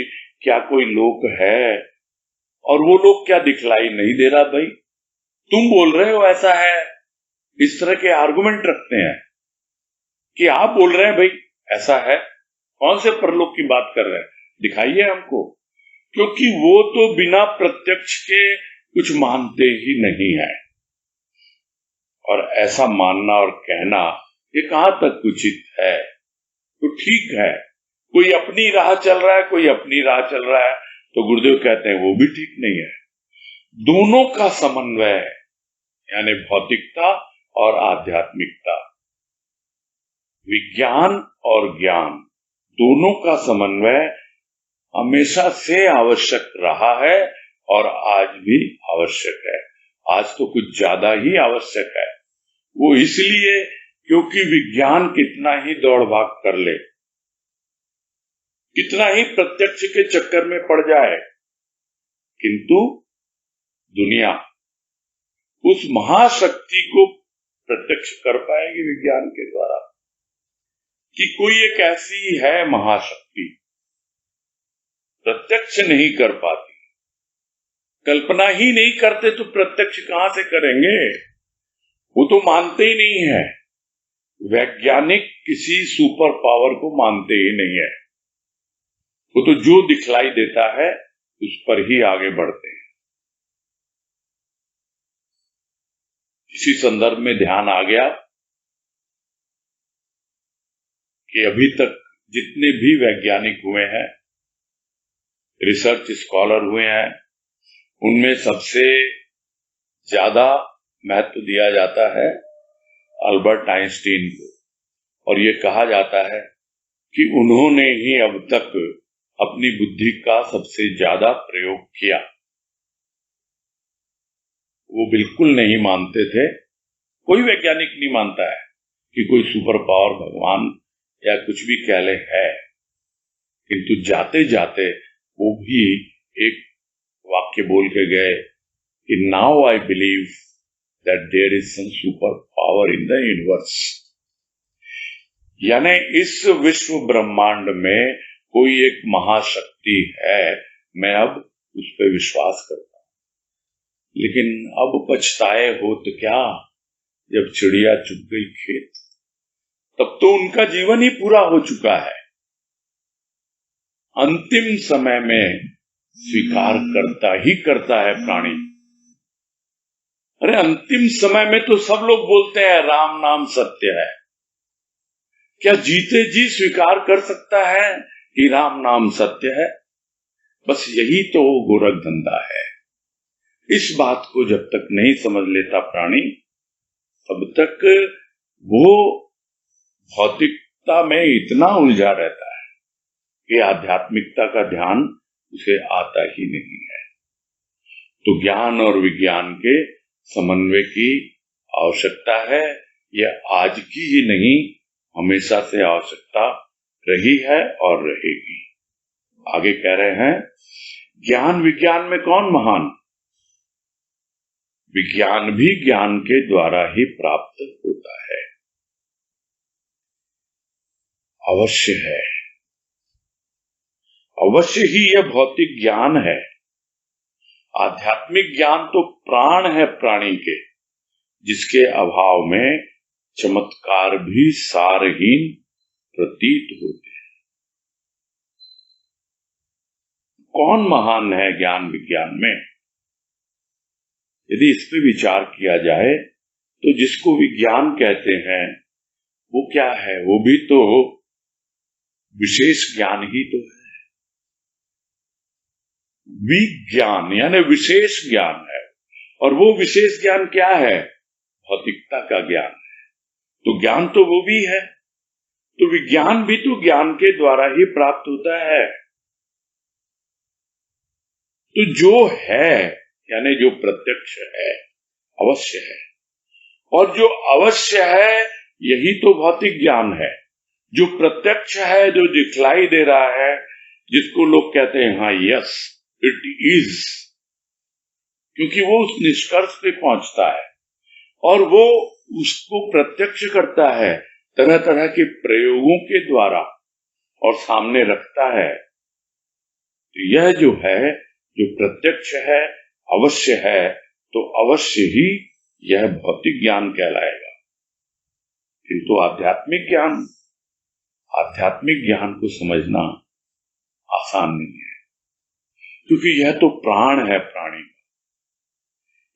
क्या कोई लोक है, और वो लोग क्या दिखलाई नहीं दे रहा। भाई तुम बोल रहे हो ऐसा है, इस तरह के आर्गुमेंट रखते हैं कि आप बोल रहे हैं भाई ऐसा है, कौन से परलोक की बात कर रहे हैं, दिखाइए हमको। क्योंकि वो तो बिना प्रत्यक्ष के कुछ मानते ही नहीं है। और ऐसा मानना और कहना ये कहां तक उचित है? तो ठीक है, कोई अपनी राह चल रहा है, कोई अपनी राह चल रहा है, तो गुरुदेव कहते हैं वो भी ठीक नहीं है। दोनों का समन्वय यानी भौतिकता और आध्यात्मिकता, विज्ञान और ज्ञान, दोनों का समन्वय हमेशा से आवश्यक रहा है और आज भी आवश्यक है। आज तो कुछ ज्यादा ही आवश्यक है। वो इसलिए क्योंकि विज्ञान कितना ही दौड़ भाग कर ले, कितना ही प्रत्यक्ष के चक्कर में पड़ जाए, किंतु दुनिया उस महाशक्ति को प्रत्यक्ष कर पाएगी विज्ञान के द्वारा कि कोई एक ऐसी है महाशक्ति, प्रत्यक्ष नहीं कर पाती। कल्पना ही नहीं करते तो प्रत्यक्ष कहां से करेंगे? वो तो मानते ही नहीं है। वैज्ञानिक किसी सुपर पावर को मानते ही नहीं है। वो तो जो दिखलाई देता है उस पर ही आगे बढ़ते हैं। इसी संदर्भ में ध्यान आ गया कि अभी तक जितने भी वैज्ञानिक हुए हैं, रिसर्च स्कॉलर हुए हैं, उनमें सबसे ज्यादा महत्व दिया जाता है अल्बर्ट आइंस्टीन को, और ये कहा जाता है कि उन्होंने ही अब तक अपनी बुद्धि का सबसे ज्यादा प्रयोग किया। वो बिल्कुल नहीं मानते थे, कोई वैज्ञानिक नहीं मानता है कि कोई सुपर पावर भगवान या कुछ भी कह ले है, किंतु जाते जाते वो भी एक वाक्य बोल के गए कि now I believe that there is some super power in the universe, यानी इस विश्व ब्रह्मांड में कोई एक महाशक्ति है, मैं अब उस पर विश्वास करता हूं। लेकिन अब पछताए हो तो क्या, जब चिड़िया चुग गई खेत, तब तो उनका जीवन ही पूरा हो चुका है। अंतिम समय में स्वीकार करता ही करता है प्राणी। अरे अंतिम समय में तो सब लोग बोलते हैं राम नाम सत्य है। क्या जीते जी स्वीकार कर सकता है कि राम नाम सत्य है? बस यही तो गोरख धंधा है। इस बात को जब तक नहीं समझ लेता प्राणी, तब तक वो भौतिकता में इतना उलझा रहता है कि आध्यात्मिकता का ध्यान उसे आता ही नहीं है। तो ज्ञान और विज्ञान के समन्वय की आवश्यकता है। यह आज की ही नहीं, हमेशा से आवश्यकता रही है और रहेगी। आगे कह रहे हैं, ज्ञान विज्ञान में कौन महान? विज्ञान भी ज्ञान के द्वारा ही प्राप्त होता है। अवश्य है, अवश्य ही यह भौतिक ज्ञान है। आध्यात्मिक ज्ञान तो प्राण है प्राणी के, जिसके अभाव में चमत्कार भी सारहीन प्रतीत होते हैं। कौन महान है ज्ञान विज्ञान में? यदि इस पे विचार किया जाए तो जिसको विज्ञान कहते हैं वो क्या है? वो भी तो विशेष ज्ञान ही तो है। विज्ञान यानी विशेष ज्ञान है, और वो विशेष ज्ञान क्या है? भौतिकता का ज्ञान है। तो ज्ञान तो वो भी है, तो विज्ञान भी तो ज्ञान के द्वारा ही प्राप्त होता है। तो जो है यानी जो प्रत्यक्ष है, अवश्य है, और जो अवश्य है यही तो भौतिक ज्ञान है। जो प्रत्यक्ष है, जो दिखलाई दे रहा है, जिसको लोग कहते हैं हाँ यस इट इज, क्योंकि वो उस निष्कर्ष पे पहुंचता है और वो उसको प्रत्यक्ष करता है तरह तरह के प्रयोगों के द्वारा और सामने रखता है। तो यह जो है, जो प्रत्यक्ष है, अवश्य है, तो अवश्य ही यह भौतिक ज्ञान कहलाएगा। किंतु आध्यात्मिक ज्ञान को समझना आसान नहीं है, क्योंकि यह तो प्राण है प्राणी का।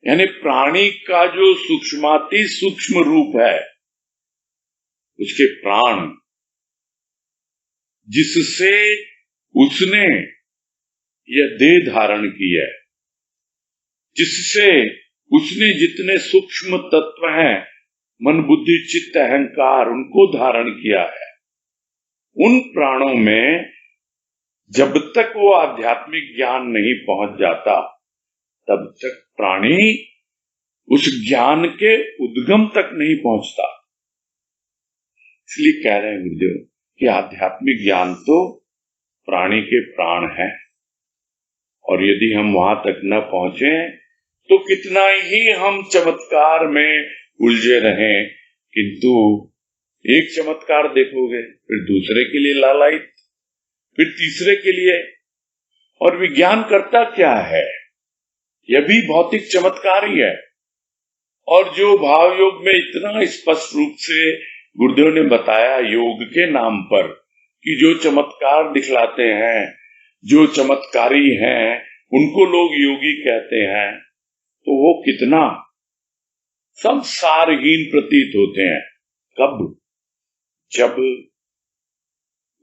यानी प्राणी का जो सूक्ष्माति सूक्ष्म रूप है, उसके प्राण, जिससे उसने यह देह धारण की है, जिससे उसने जितने सूक्ष्म तत्व हैं, मन बुद्धि चित्त अहंकार, उनको धारण किया है, उन प्राणों में जब तक वो आध्यात्मिक ज्ञान नहीं पहुंच जाता, तब तक प्राणी उस ज्ञान के उद्गम तक नहीं पहुंचता। इसलिए कह रहे हैं गुरुदेव कि आध्यात्मिक ज्ञान तो प्राणी के प्राण है, और यदि हम वहां तक न पहुंचे तो कितना ही हम चमत्कार में उलझे रहें, किंतु एक चमत्कार देखोगे फिर दूसरे के लिए लालायित, फिर तीसरे के लिए। और विज्ञान करता क्या है? यह भी भौतिक चमत्कार ही है। और जो भाव योग में इतना स्पष्ट रूप से गुरुदेव ने बताया योग के नाम पर कि जो चमत्कार दिखलाते हैं, जो चमत्कारी हैं, उनको लोग योगी कहते हैं, तो वो कितना सब सारहीन प्रतीत होते हैं। कब? जब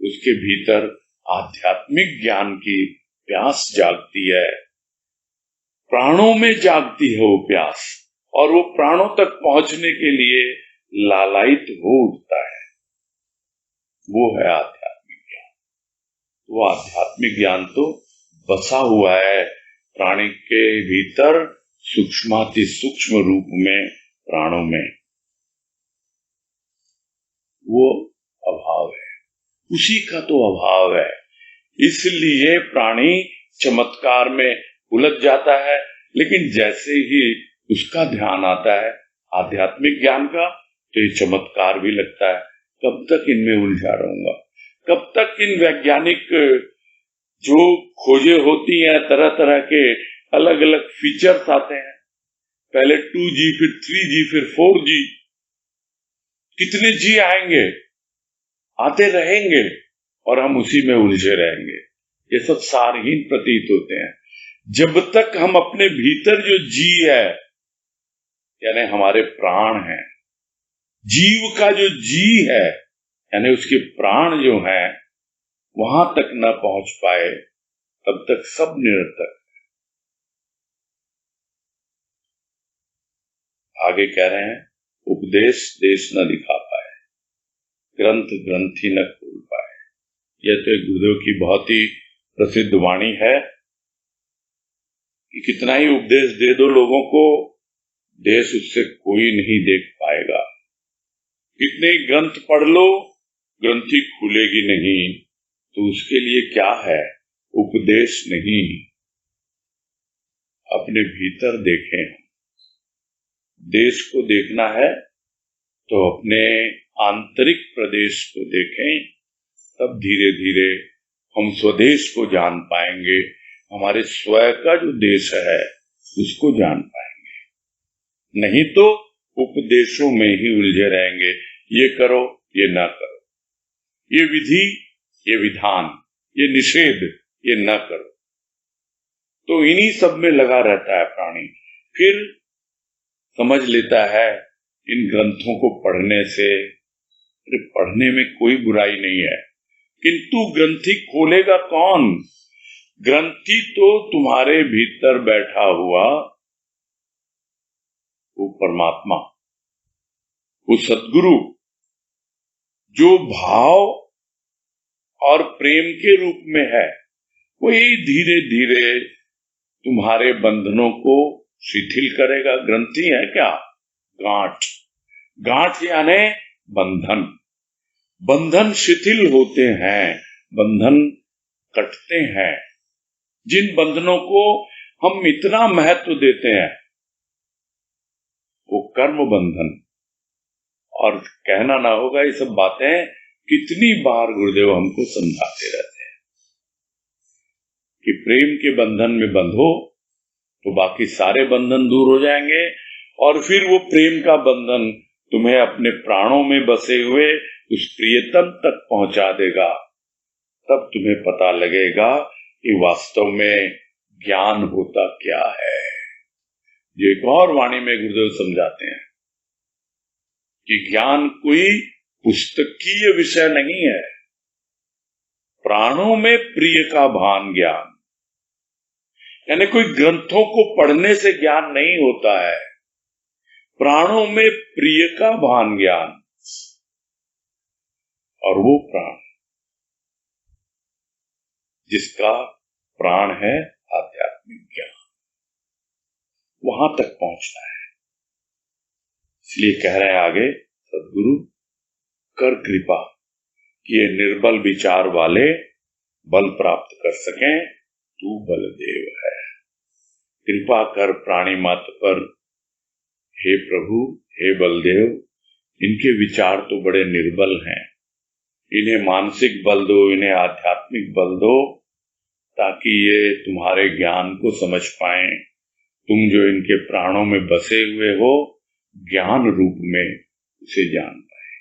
उसके भीतर आध्यात्मिक ज्ञान की प्यास जागती है, प्राणों में जागती है वो प्यास, और वो प्राणों तक पहुंचने के लिए लालायित हो उठता है। वो है आध्यात्मिक ज्ञान। वो आध्यात्मिक ज्ञान तो बसा हुआ है प्राणी के भीतर सूक्ष्माति सूक्ष्म रूप में, प्राणों में। वो अभाव है, उसी का तो अभाव है। इसलिए प्राणी चमत्कार में उलझ जाता है, लेकिन जैसे ही उसका ध्यान आता है आध्यात्मिक ज्ञान का, तो ये चमत्कार भी लगता है। कब तक इनमें उलझा रहूंगा? कब तक इन वैज्ञानिक जो खोजें होती हैं, तरह तरह के अलग अलग फीचर्स आते हैं, पहले 2G, फिर 3G, फिर 4G, कितने जी आएंगे, आते रहेंगे, और हम उसी में उलझे रहेंगे। ये सब सारहीन प्रतीत होते हैं। जब तक हम अपने भीतर जो जी है, यानी हमारे प्राण हैं, जीव का जो जी है, यानी उसके प्राण जो हैं, वहां तक न पहुंच पाए, तब तक सब निरर्थक। आगे कह रहे हैं, उपदेश देश न दिखा पाए, ग्रंथ ग्रंथि न खोल पाए। यह तो एक गुरुदेव की बहुत ही प्रसिद्ध वाणी है कि कितना ही उपदेश दे दो लोगों को, देश उससे कोई नहीं देख पाएगा। कितने ही ग्रंथ पढ़ लो, ग्रंथि खुलेगी नहीं, तो उसके लिए क्या है? उपदेश नहीं। अपने भीतर देखें। देश को देखना है तो अपने आंतरिक प्रदेश को देखें, तब धीरे धीरे हम स्वदेश को जान पाएंगे, हमारे स्वयं का जो देश है उसको जान पाएंगे। नहीं तो उपदेशों में ही उलझे रहेंगे, ये करो, ये ना करो, ये विधि, ये विधान, ये निषेध, ये ना करो। तो इन्हीं सब में लगा रहता है प्राणी। फिर समझ लेता है इन ग्रंथों को पढ़ने से, पढ़ने में कोई बुराई नहीं है, किंतु ग्रंथि खोलेगा कौन? ग्रंथि तो तुम्हारे भीतर बैठा हुआ वो परमात्मा, वो सद्गुरु, जो भाव और प्रेम के रूप में है, वही धीरे धीरे तुम्हारे बंधनों को शिथिल करेगा। ग्रंथि है क्या? गांठ। गांठ यानी बंधन। बंधन शिथिल होते हैं, बंधन कटते हैं। जिन बंधनों को हम इतना महत्व देते हैं, वो कर्म बंधन। और कहना ना होगा, ये सब बातें कितनी बार गुरुदेव हमको समझाते रहते हैं कि प्रेम के बंधन में बंधो तो बाकी सारे बंधन दूर हो जाएंगे, और फिर वो प्रेम का बंधन तुम्हें अपने प्राणों में बसे हुए उस प्रियतम तक पहुंचा देगा। तब तुम्हें पता लगेगा कि वास्तव में ज्ञान होता क्या है। जो एक और वाणी में गुरुदेव समझाते हैं कि ज्ञान कोई पुस्तकीय विषय नहीं है, प्राणों में प्रिय का भान ज्ञान। यानी कोई ग्रंथों को पढ़ने से ज्ञान नहीं होता है, प्राणों में प्रिय का भान ज्ञान। और वो प्राण जिसका प्राण है आध्यात्मिक ज्ञान, वहां तक पहुंचना है। इसलिए कह रहे हैं आगे सद्गुरु कर कृपा कि ये निर्बल विचार वाले बल प्राप्त कर सकें, तू बलदेव है। कृपा कर प्राणी मात्र पर, हे प्रभु हे बलदेव, इनके विचार तो बड़े निर्बल हैं, इन्हें मानसिक बल दो, इन्हें आध्यात्मिक बल दो, ताकि ये तुम्हारे ज्ञान को समझ पाएं। तुम जो इनके प्राणों में बसे हुए हो, ज्ञान रूप में उसे जान पाए।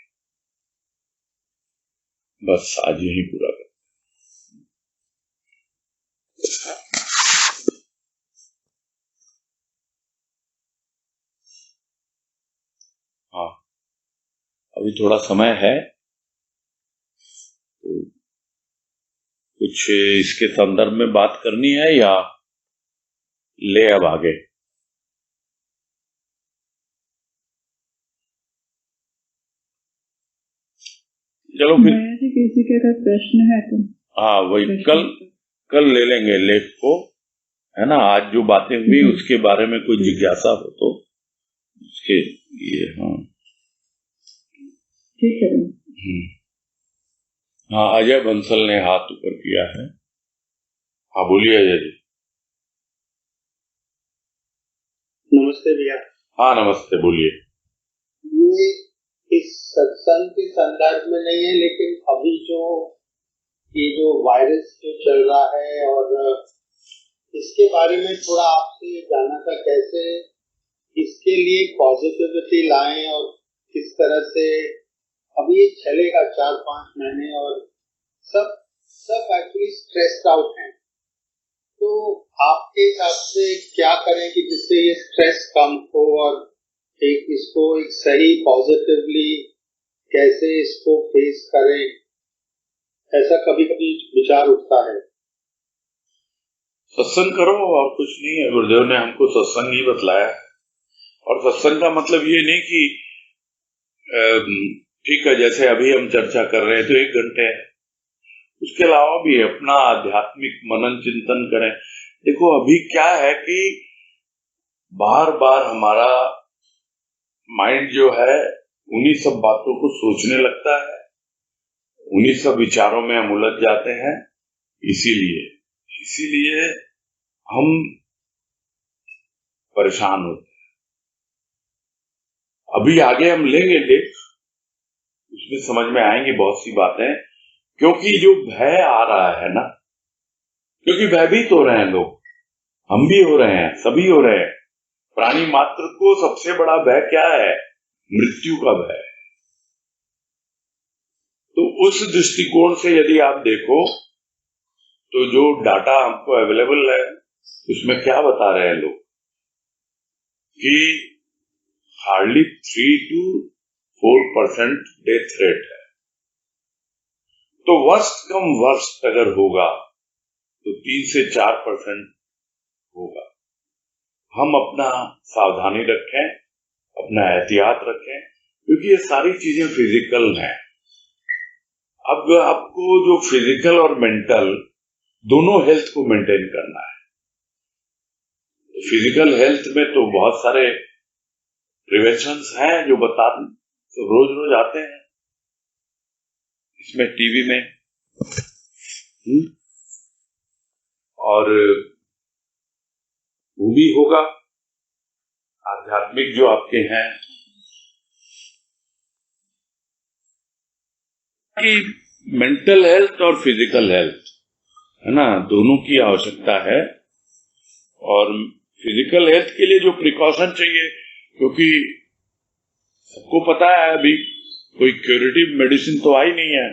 बस आज यही पूरा कर। हाँ, अभी थोड़ा समय है, तो कुछ इसके संदर्भ में बात करनी है या ले अब आगे? चलो फिर किसी का प्रश्न है तो हाँ, वही कल ले लेंगे लेख को, है ना। आज जो बातें हुई उसके बारे में कोई जिज्ञासा हो तो उसके लिए। हाँ ठीक है। हाँ, अजय बंसल ने हाथ ऊपर किया है। हाँ बोलिए अजय जी। नमस्ते भैया। हाँ नमस्ते, बोलिए। ये इस सत्संग के संदर्भ में नहीं है, लेकिन अभी ये जो वायरस जो चल रहा है और इसके बारे में थोड़ा आपसे जानना था, कैसे इसके लिए पॉजिटिविटी लाएं और किस तरह से। अभी ये चलेगा 4-5 महीने और सब एक्चुअली स्ट्रेस्ड आउट हैं, तो आपके हिसाब से क्या करें कि जिससे ये स्ट्रेस कम हो और इसको एक सही पॉजिटिवली कैसे इसको फेस करें, ऐसा कभी कभी विचार उठता है। सत्संग करो और कुछ नहीं है। गुरुदेव ने हमको सत्संग ही बतलाया, और सत्संग का मतलब ये नहीं कि ठीक है जैसे अभी हम चर्चा कर रहे हैं तो 1 घंटे है, उसके अलावा भी अपना आध्यात्मिक मनन चिंतन करें। देखो अभी क्या है कि बार बार हमारा माइंड जो है उन्हीं सब बातों को सोचने लगता है, उन्हीं सब विचारों में हम उलझ जाते हैं। इसीलिए हम परेशान होते हैं। अभी आगे हम लेंगे लेख, उसमें समझ में आएंगी बहुत सी बातें, क्योंकि जो भय आ रहा है ना, क्योंकि भयभीत हो रहे हैं लोग, हम भी हो रहे हैं, सभी हो रहे हैं। प्राणी मात्र को सबसे बड़ा भय क्या है? मृत्यु का भय। तो उस दृष्टिकोण से यदि आप देखो तो जो डाटा हमको अवेलेबल है उसमें क्या बता रहे हैं लोग कि हार्डली 3 to 4% डेथ रेट है। तो वर्स्ट कम वर्स्ट अगर होगा तो 3 से 4% होगा। हम अपना सावधानी रखें, अपना एहतियात रखें, क्योंकि ये सारी चीजें फिजिकल हैं। अब आपको जो फिजिकल और मेंटल दोनों हेल्थ को मेंटेन करना है। फिजिकल हेल्थ में तो बहुत सारे प्रिवेंशंस हैं जो बता तो रोज आते हैं इसमें टीवी में, और वो भी होगा। आध्यात्मिक जो आपके हैं कि मेंटल हेल्थ और फिजिकल हेल्थ है ना, दोनों की आवश्यकता है। और फिजिकल हेल्थ के लिए जो प्रिकॉशन चाहिए, क्योंकि सबको पता है अभी कोई क्यूरेटिव मेडिसिन तो आई नहीं है,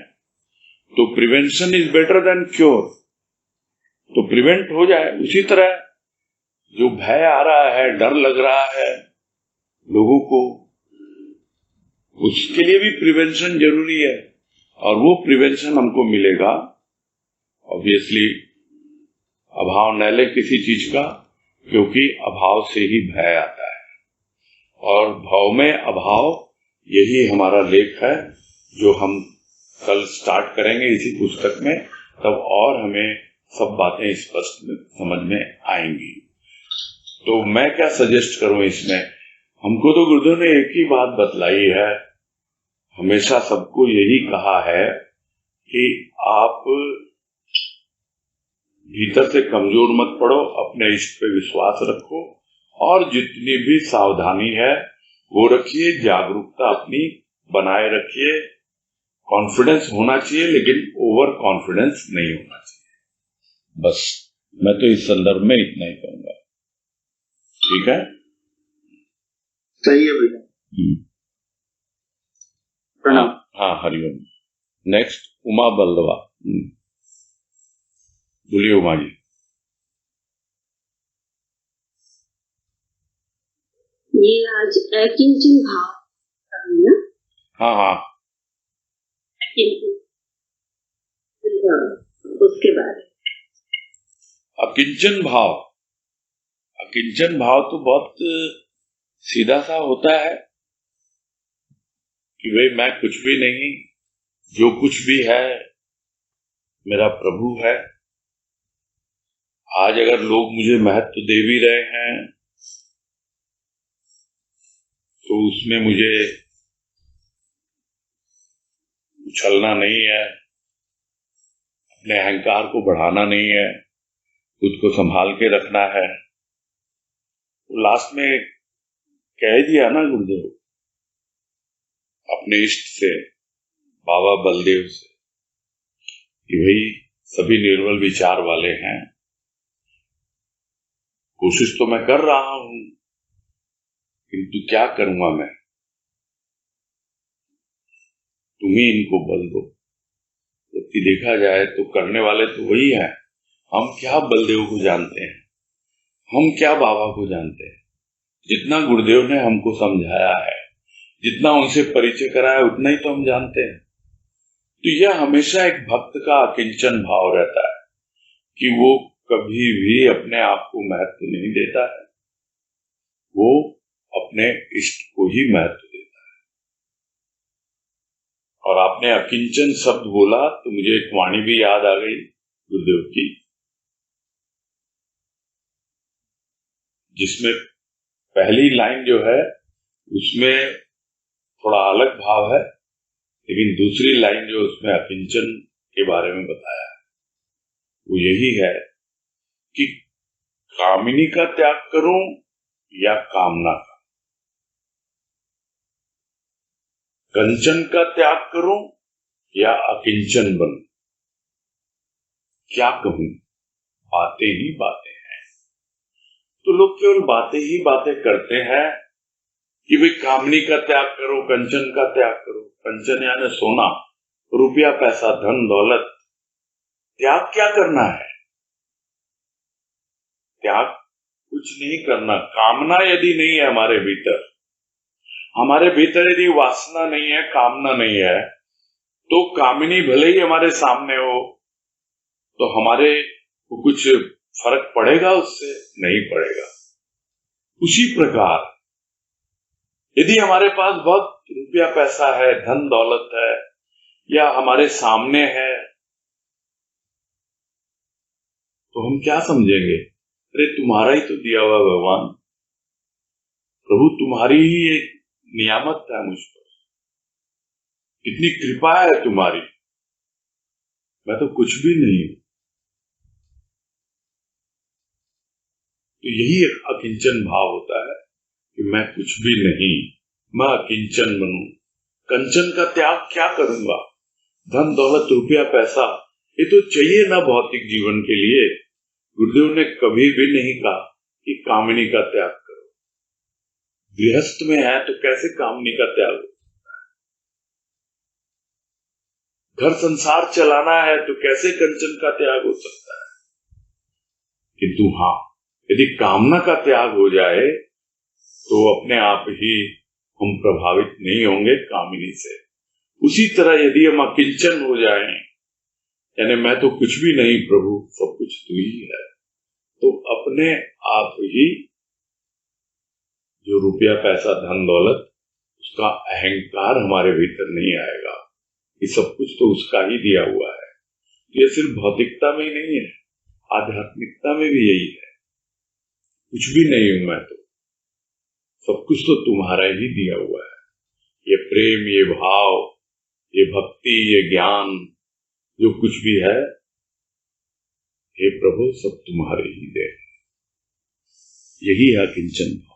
तो prevention is better than cure. तो प्रिवेंट हो जाए। उसी तरह जो भय आ रहा है, डर लग रहा है लोगों को, उसके लिए भी प्रिवेंशन जरूरी है। और वो प्रिवेंशन हमको मिलेगा ऑब्वियसली अभाव न ले किसी चीज का, क्योंकि अभाव से ही भय आता है। और भाव में अभाव, यही हमारा लेख है जो हम कल स्टार्ट करेंगे इसी पुस्तक में। तब और हमें सब बातें स्पष्ट समझ में आएंगी। तो मैं क्या सजेस्ट करूं इसमें, हमको तो गुरुदेव ने एक ही बात बतलाई है, हमेशा सबको यही कहा है कि आप भीतर से कमजोर मत पड़ो, अपने इष्ट पे विश्वास रखो और जितनी भी सावधानी है वो रखिए, जागरूकता अपनी बनाए रखिए। कॉन्फिडेंस होना चाहिए लेकिन ओवर कॉन्फिडेंस नहीं होना चाहिए। बस मैं तो इस संदर्भ में इतना ही कहूंगा। ठीक है, सही है भैया, प्रणाम। हाँ हरिओम। नेक्स्ट उमा बल्लवा, बोलिए उमा जी। ये आज अकिंचन भाव है ना? हाँ हाँ, उसके बारे में। अकिंचन भाव, अकिंचन भाव तो बहुत सीधा सा होता है कि भाई मैं कुछ भी नहीं, जो कुछ भी है मेरा प्रभु है। आज अगर लोग मुझे महत्व दे भी रहे हैं तो उसमें मुझे उछलना नहीं है, अपने अहंकार को बढ़ाना नहीं है, खुद को संभाल के रखना है। तो लास्ट में कह दिया ना गुरुदेव अपने इष्ट से, बाबा बलदेव से, कि भाई सभी निर्मल विचार वाले हैं, कोशिश तो मैं कर रहा हूं किंतु क्या करूंगा मैं, तुम ही इनको बल दो। जबकि देखा जाए तो करने वाले तो वही हैं। हम क्या बलदेव को जानते हैं, हम क्या बाबा को जानते हैं। जितना गुरुदेव ने हमको समझाया है, जितना उनसे परिचय कराया, उतना ही तो हम जानते हैं। तो यह हमेशा एक भक्त का अकिंचन भाव रहता है कि वो कभी भी अपने आप को महत्व नहीं देता है, वो अपने इष्ट को ही महत्व देता है। और आपने अकिंचन शब्द बोला तो मुझे एक वाणी भी याद आ गई गुरुदेव की, जिसमें पहली लाइन जो है उसमें थोड़ा अलग भाव है, लेकिन दूसरी लाइन जो उसमें अकिंचन के बारे में बताया है वो यही है कि कामिनी का त्याग करूं या कामना का, कंचन का त्याग करूं या अकिंचन बनूं। क्या कहूं, बातें ही बातें हैं। तो लोग केवल बातें ही बातें करते हैं कि भाई कामनी का त्याग करो, कंचन का त्याग करो। कंचन यानी सोना, रुपया, पैसा, धन दौलत। त्याग क्या करना है? त्याग कुछ नहीं करना। कामना यदि नहीं है हमारे भीतर, हमारे भीतर यदि वासना नहीं है, कामना नहीं है, तो कामिनी भले ही हमारे सामने हो तो हमारे को कुछ फर्क पड़ेगा उससे? नहीं पड़ेगा। उसी प्रकार यदि हमारे पास बहुत रुपया पैसा है, धन दौलत है, या हमारे सामने है, तो हम क्या समझेंगे? अरे तुम्हारा ही तो दिया हुआ भगवान, प्रभु तुम्हारी ही एक नियामत है मुझ पर, इतनी कृपा है तुम्हारी, मैं तो कुछ भी नहीं हूं। तो यही एक अकिंचन भाव होता है कि मैं कुछ भी नहीं, मैं अकिंचन बनूं। कंचन का त्याग क्या करूंगा? धन दौलत रुपया पैसा ये तो चाहिए ना भौतिक जीवन के लिए। गुरुदेव ने कभी भी नहीं कहा कि कामनी का त्याग करो। गृहस्थ में है तो कैसे कामनी का त्याग हो सकता है? घर संसार चलाना है तो कैसे कंचन का त्याग हो सकता है? किंतु हाँ, यदि कामना का त्याग हो जाए तो अपने आप ही हम प्रभावित नहीं होंगे कामिनी से। उसी तरह यदि हम अकिंचन हो जाएं, यानी मैं तो कुछ भी नहीं प्रभु, सब कुछ तू ही है, तो अपने आप ही जो रुपया पैसा धन दौलत, उसका अहंकार हमारे भीतर नहीं आएगा। ये सब कुछ तो उसका ही दिया हुआ है। ये सिर्फ भौतिकता में ही नहीं है, आध्यात्मिकता में भी यही है। कुछ भी नहीं हूं मैं, तो सब कुछ तो तुम्हारा ही दिया हुआ है। ये प्रेम, ये भाव, ये भक्ति, ये ज्ञान, जो कुछ भी है, हे प्रभु, सब तुम्हारे ही दे। यही है किंचन भाव।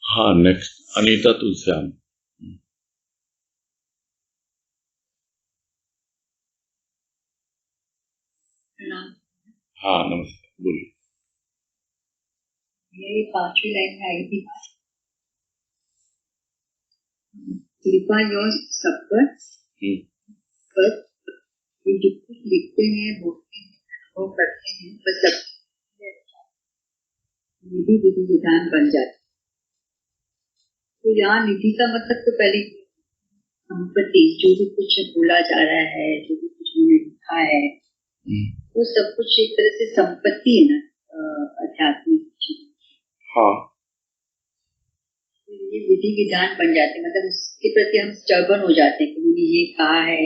हाँ, नेक्स्ट अनीता तुलसियाम। हाँ नमस्कार, बोलिए। ये 5वीं लाइन में आई थी, कृपा जो सब पर ये जो कुछ लिखते हैं, बोलते हैं, वो करते हैं, बस सब निधि विधि विधान बन जाते। तो यहाँ निधि का मतलब तो पहले संपत्ति, जो भी कुछ बोला जा रहा है, जो भी कुछ उन्होंने लिखा है, वो सब कुछ एक तरह से संपत्ति है ना, आध्यात्मिक। हाँ, ये विधि विधान बन जाते, मतलब उसके प्रति हम स्टर्बन हो जाते हैं कि उन्होंने ये कहा है,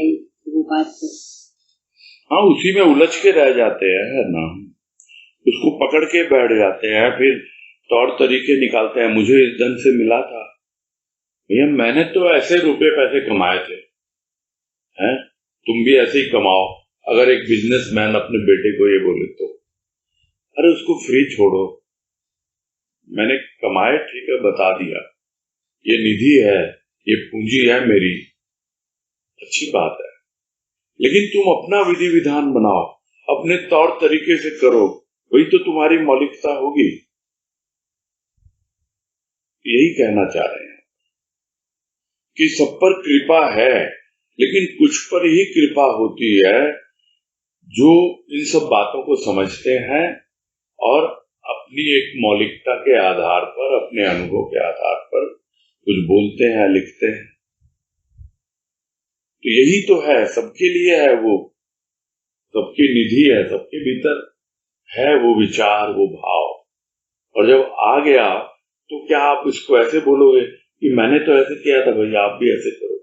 वो बात। हाँ, उसी में उलझ के रह जाते हैं ना, उसको पकड़ के बैठ जाते हैं, फिर तौर तरीके निकालते हैं। मुझे इस धन से मिला था, भैया मैंने तो ऐसे रुपए पैसे कमाए थे, हैं? तुम भी ऐसे ही कमाओ। अगर एक बिजनेसमैन अपने बेटे को ये बोले तो अरे उसको फ्री छोड़ो, मैंने कमाए, ठीक है, बता दिया, ये निधि है, ये पूंजी है मेरी, अच्छी बात है, लेकिन तुम अपना विधि विधान बनाओ, अपने तौर तरीके से करो, वही तो तुम्हारी मौलिकता होगी। यही कहना चाह रहे हैं कि सब पर कृपा है, लेकिन कुछ पर ही कृपा होती है जो इन सब बातों को समझते हैं और अपनी एक मौलिकता के आधार पर, अपने अनुभव के आधार पर कुछ बोलते हैं, लिखते हैं। तो यही तो है, सबके लिए है, वो सबकी निधि है, सबके भीतर है वो विचार, वो भाव। और जब आ गया तो क्या आप इसको ऐसे बोलोगे कि मैंने तो ऐसे किया था, भाई आप भी ऐसे करो?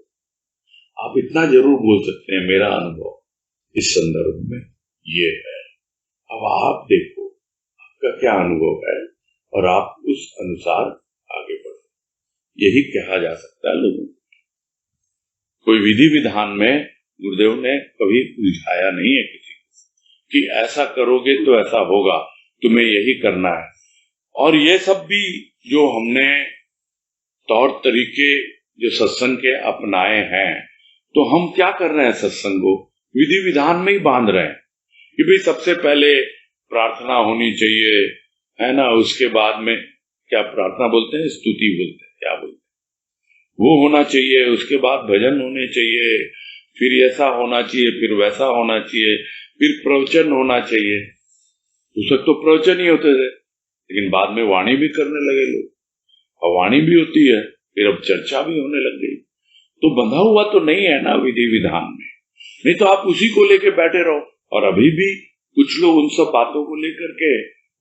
आप इतना जरूर बोल सकते हैं, मेरा अनुभव इस संदर्भ में ये है। अब आप देखो आपका क्या अनुभव है और आप उस अनुसार आगे बढ़ो, यही कहा जा सकता है लोगों को। कोई विधि विधान में गुरुदेव ने कभी उलझाया नहीं है किसी को कि ऐसा करोगे तो ऐसा होगा, तुम्हें यही करना है। और ये सब भी जो हमने तौर तरीके जो सत्संग के अपनाए हैं, तो हम क्या कर रहे हैं, सत्संग को विधि विधान में ही बांध रहे हैं कि भाई सबसे पहले प्रार्थना होनी चाहिए, है ना, उसके बाद में क्या प्रार्थना बोलते हैं, स्तुति बोलते हैं, क्या बोलते हैं, वो होना चाहिए, उसके बाद भजन होने चाहिए, फिर ऐसा होना चाहिए, फिर वैसा होना चाहिए, फिर प्रवचन होना चाहिए। उस वक्त तो प्रवचन ही होते थे, लेकिन बाद में वाणी भी करने लगे लोग, और वाणी भी होती है, फिर अब चर्चा भी होने लग गई। तो बंधा हुआ तो नहीं है ना विधि विधान में, नहीं तो आप उसी को लेके बैठे रहो। और अभी भी कुछ लोग उन सब बातों को लेकर के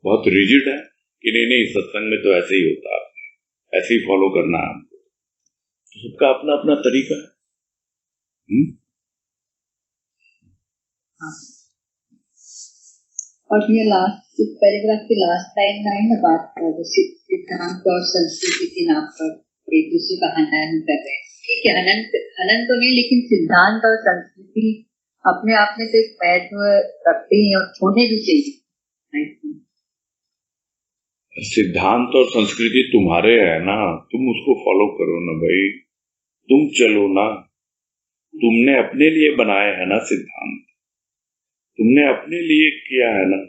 बहुत रिजिड है कि नहीं सत्संग में तो ऐसे ही होता है, ऐसे ही फॉलो करना है हमको। तो सबका अपना अपना तरीका है। और ये लास्ट, इस पैराग्राफ की लास्ट लाइन में है ना बात, सिद्धांत और संस्कृति के नाम पर एक दूसरे का हनन कर रहे हैं। ठीक है, हनन तो नहीं, लेकिन सिद्धांत और संस्कृति अपने आप में तो एक महत्व रखते हैं और होने भी चाहिए। सिद्धांत और संस्कृति तुम्हारे है ना, तुम उसको फॉलो करो ना भाई, तुम चलो ना, तुमने अपने लिए बनाए है ना सिद्धांत, तुमने अपने लिए किया है ना।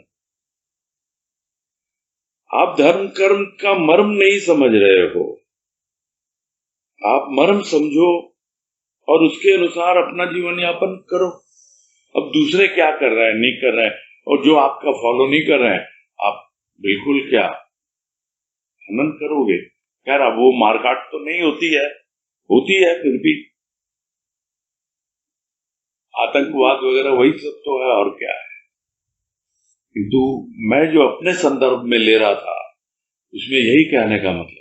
आप धर्म कर्म का मर्म नहीं समझ रहे हो, आप मर्म समझो और उसके अनुसार अपना जीवन यापन करो। अब दूसरे क्या कर रहे हैं, नहीं कर रहे हैं, और जो आपका फॉलो नहीं कर रहे हैं, आप बिल्कुल क्या हनन करोगे? खैर, अब वो मारकाट तो नहीं होती है, फिर भी आतंकवाद वगैरह वही सब तो है, और क्या है। किंतु मैं जो अपने संदर्भ में ले रहा था, उसमें यही कहने का मतलब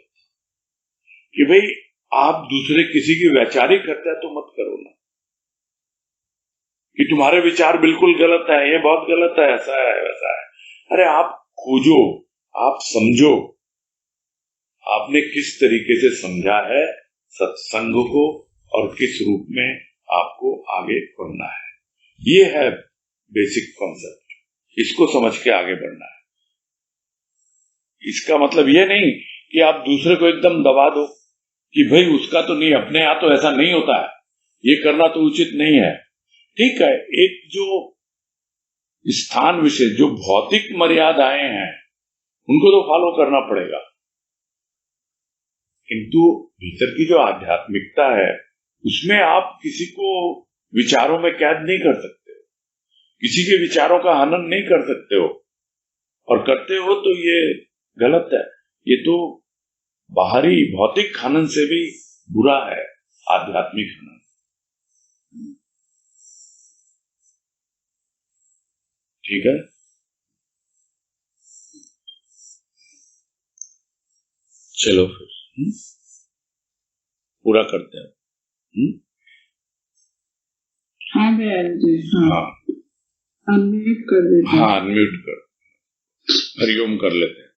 कि भाई, आप दूसरे किसी की वैचारिक हत्या तो मत करो ना, कि तुम्हारे विचार बिल्कुल गलत है, ये बहुत गलत है, ऐसा है वैसा है। अरे आप खोजो, आप समझो, आपने किस तरीके से समझा है सत्संग को और किस रूप में आपको आगे बढ़ना है। ये है बेसिक कॉन्सेप्ट, इसको समझ के आगे बढ़ना है। इसका मतलब ये नहीं कि आप दूसरे को एकदम दबा दो कि भाई उसका तो नहीं, अपने यहां तो ऐसा नहीं होता है, ये करना तो उचित नहीं है। ठीक है, एक जो स्थान विशेष, जो भौतिक मर्यादाएं हैं, उनको तो फॉलो करना पड़ेगा, किंतु भीतर की जो आध्यात्मिकता है, उसमें आप किसी को विचारों में कैद नहीं कर सकते हो, किसी के विचारों का हनन नहीं कर सकते हो, और करते हो तो ये गलत है। ये तो बाहरी भौतिक हनन से भी बुरा है आध्यात्मिक हनन। ठीक है, चलो फिर पूरा करते हैं। हाँ दयाल जी, हाँ अनम्यूट कर देते हैं। हाँ, अनम्यूट कर, हरिओम कर लेते हैं।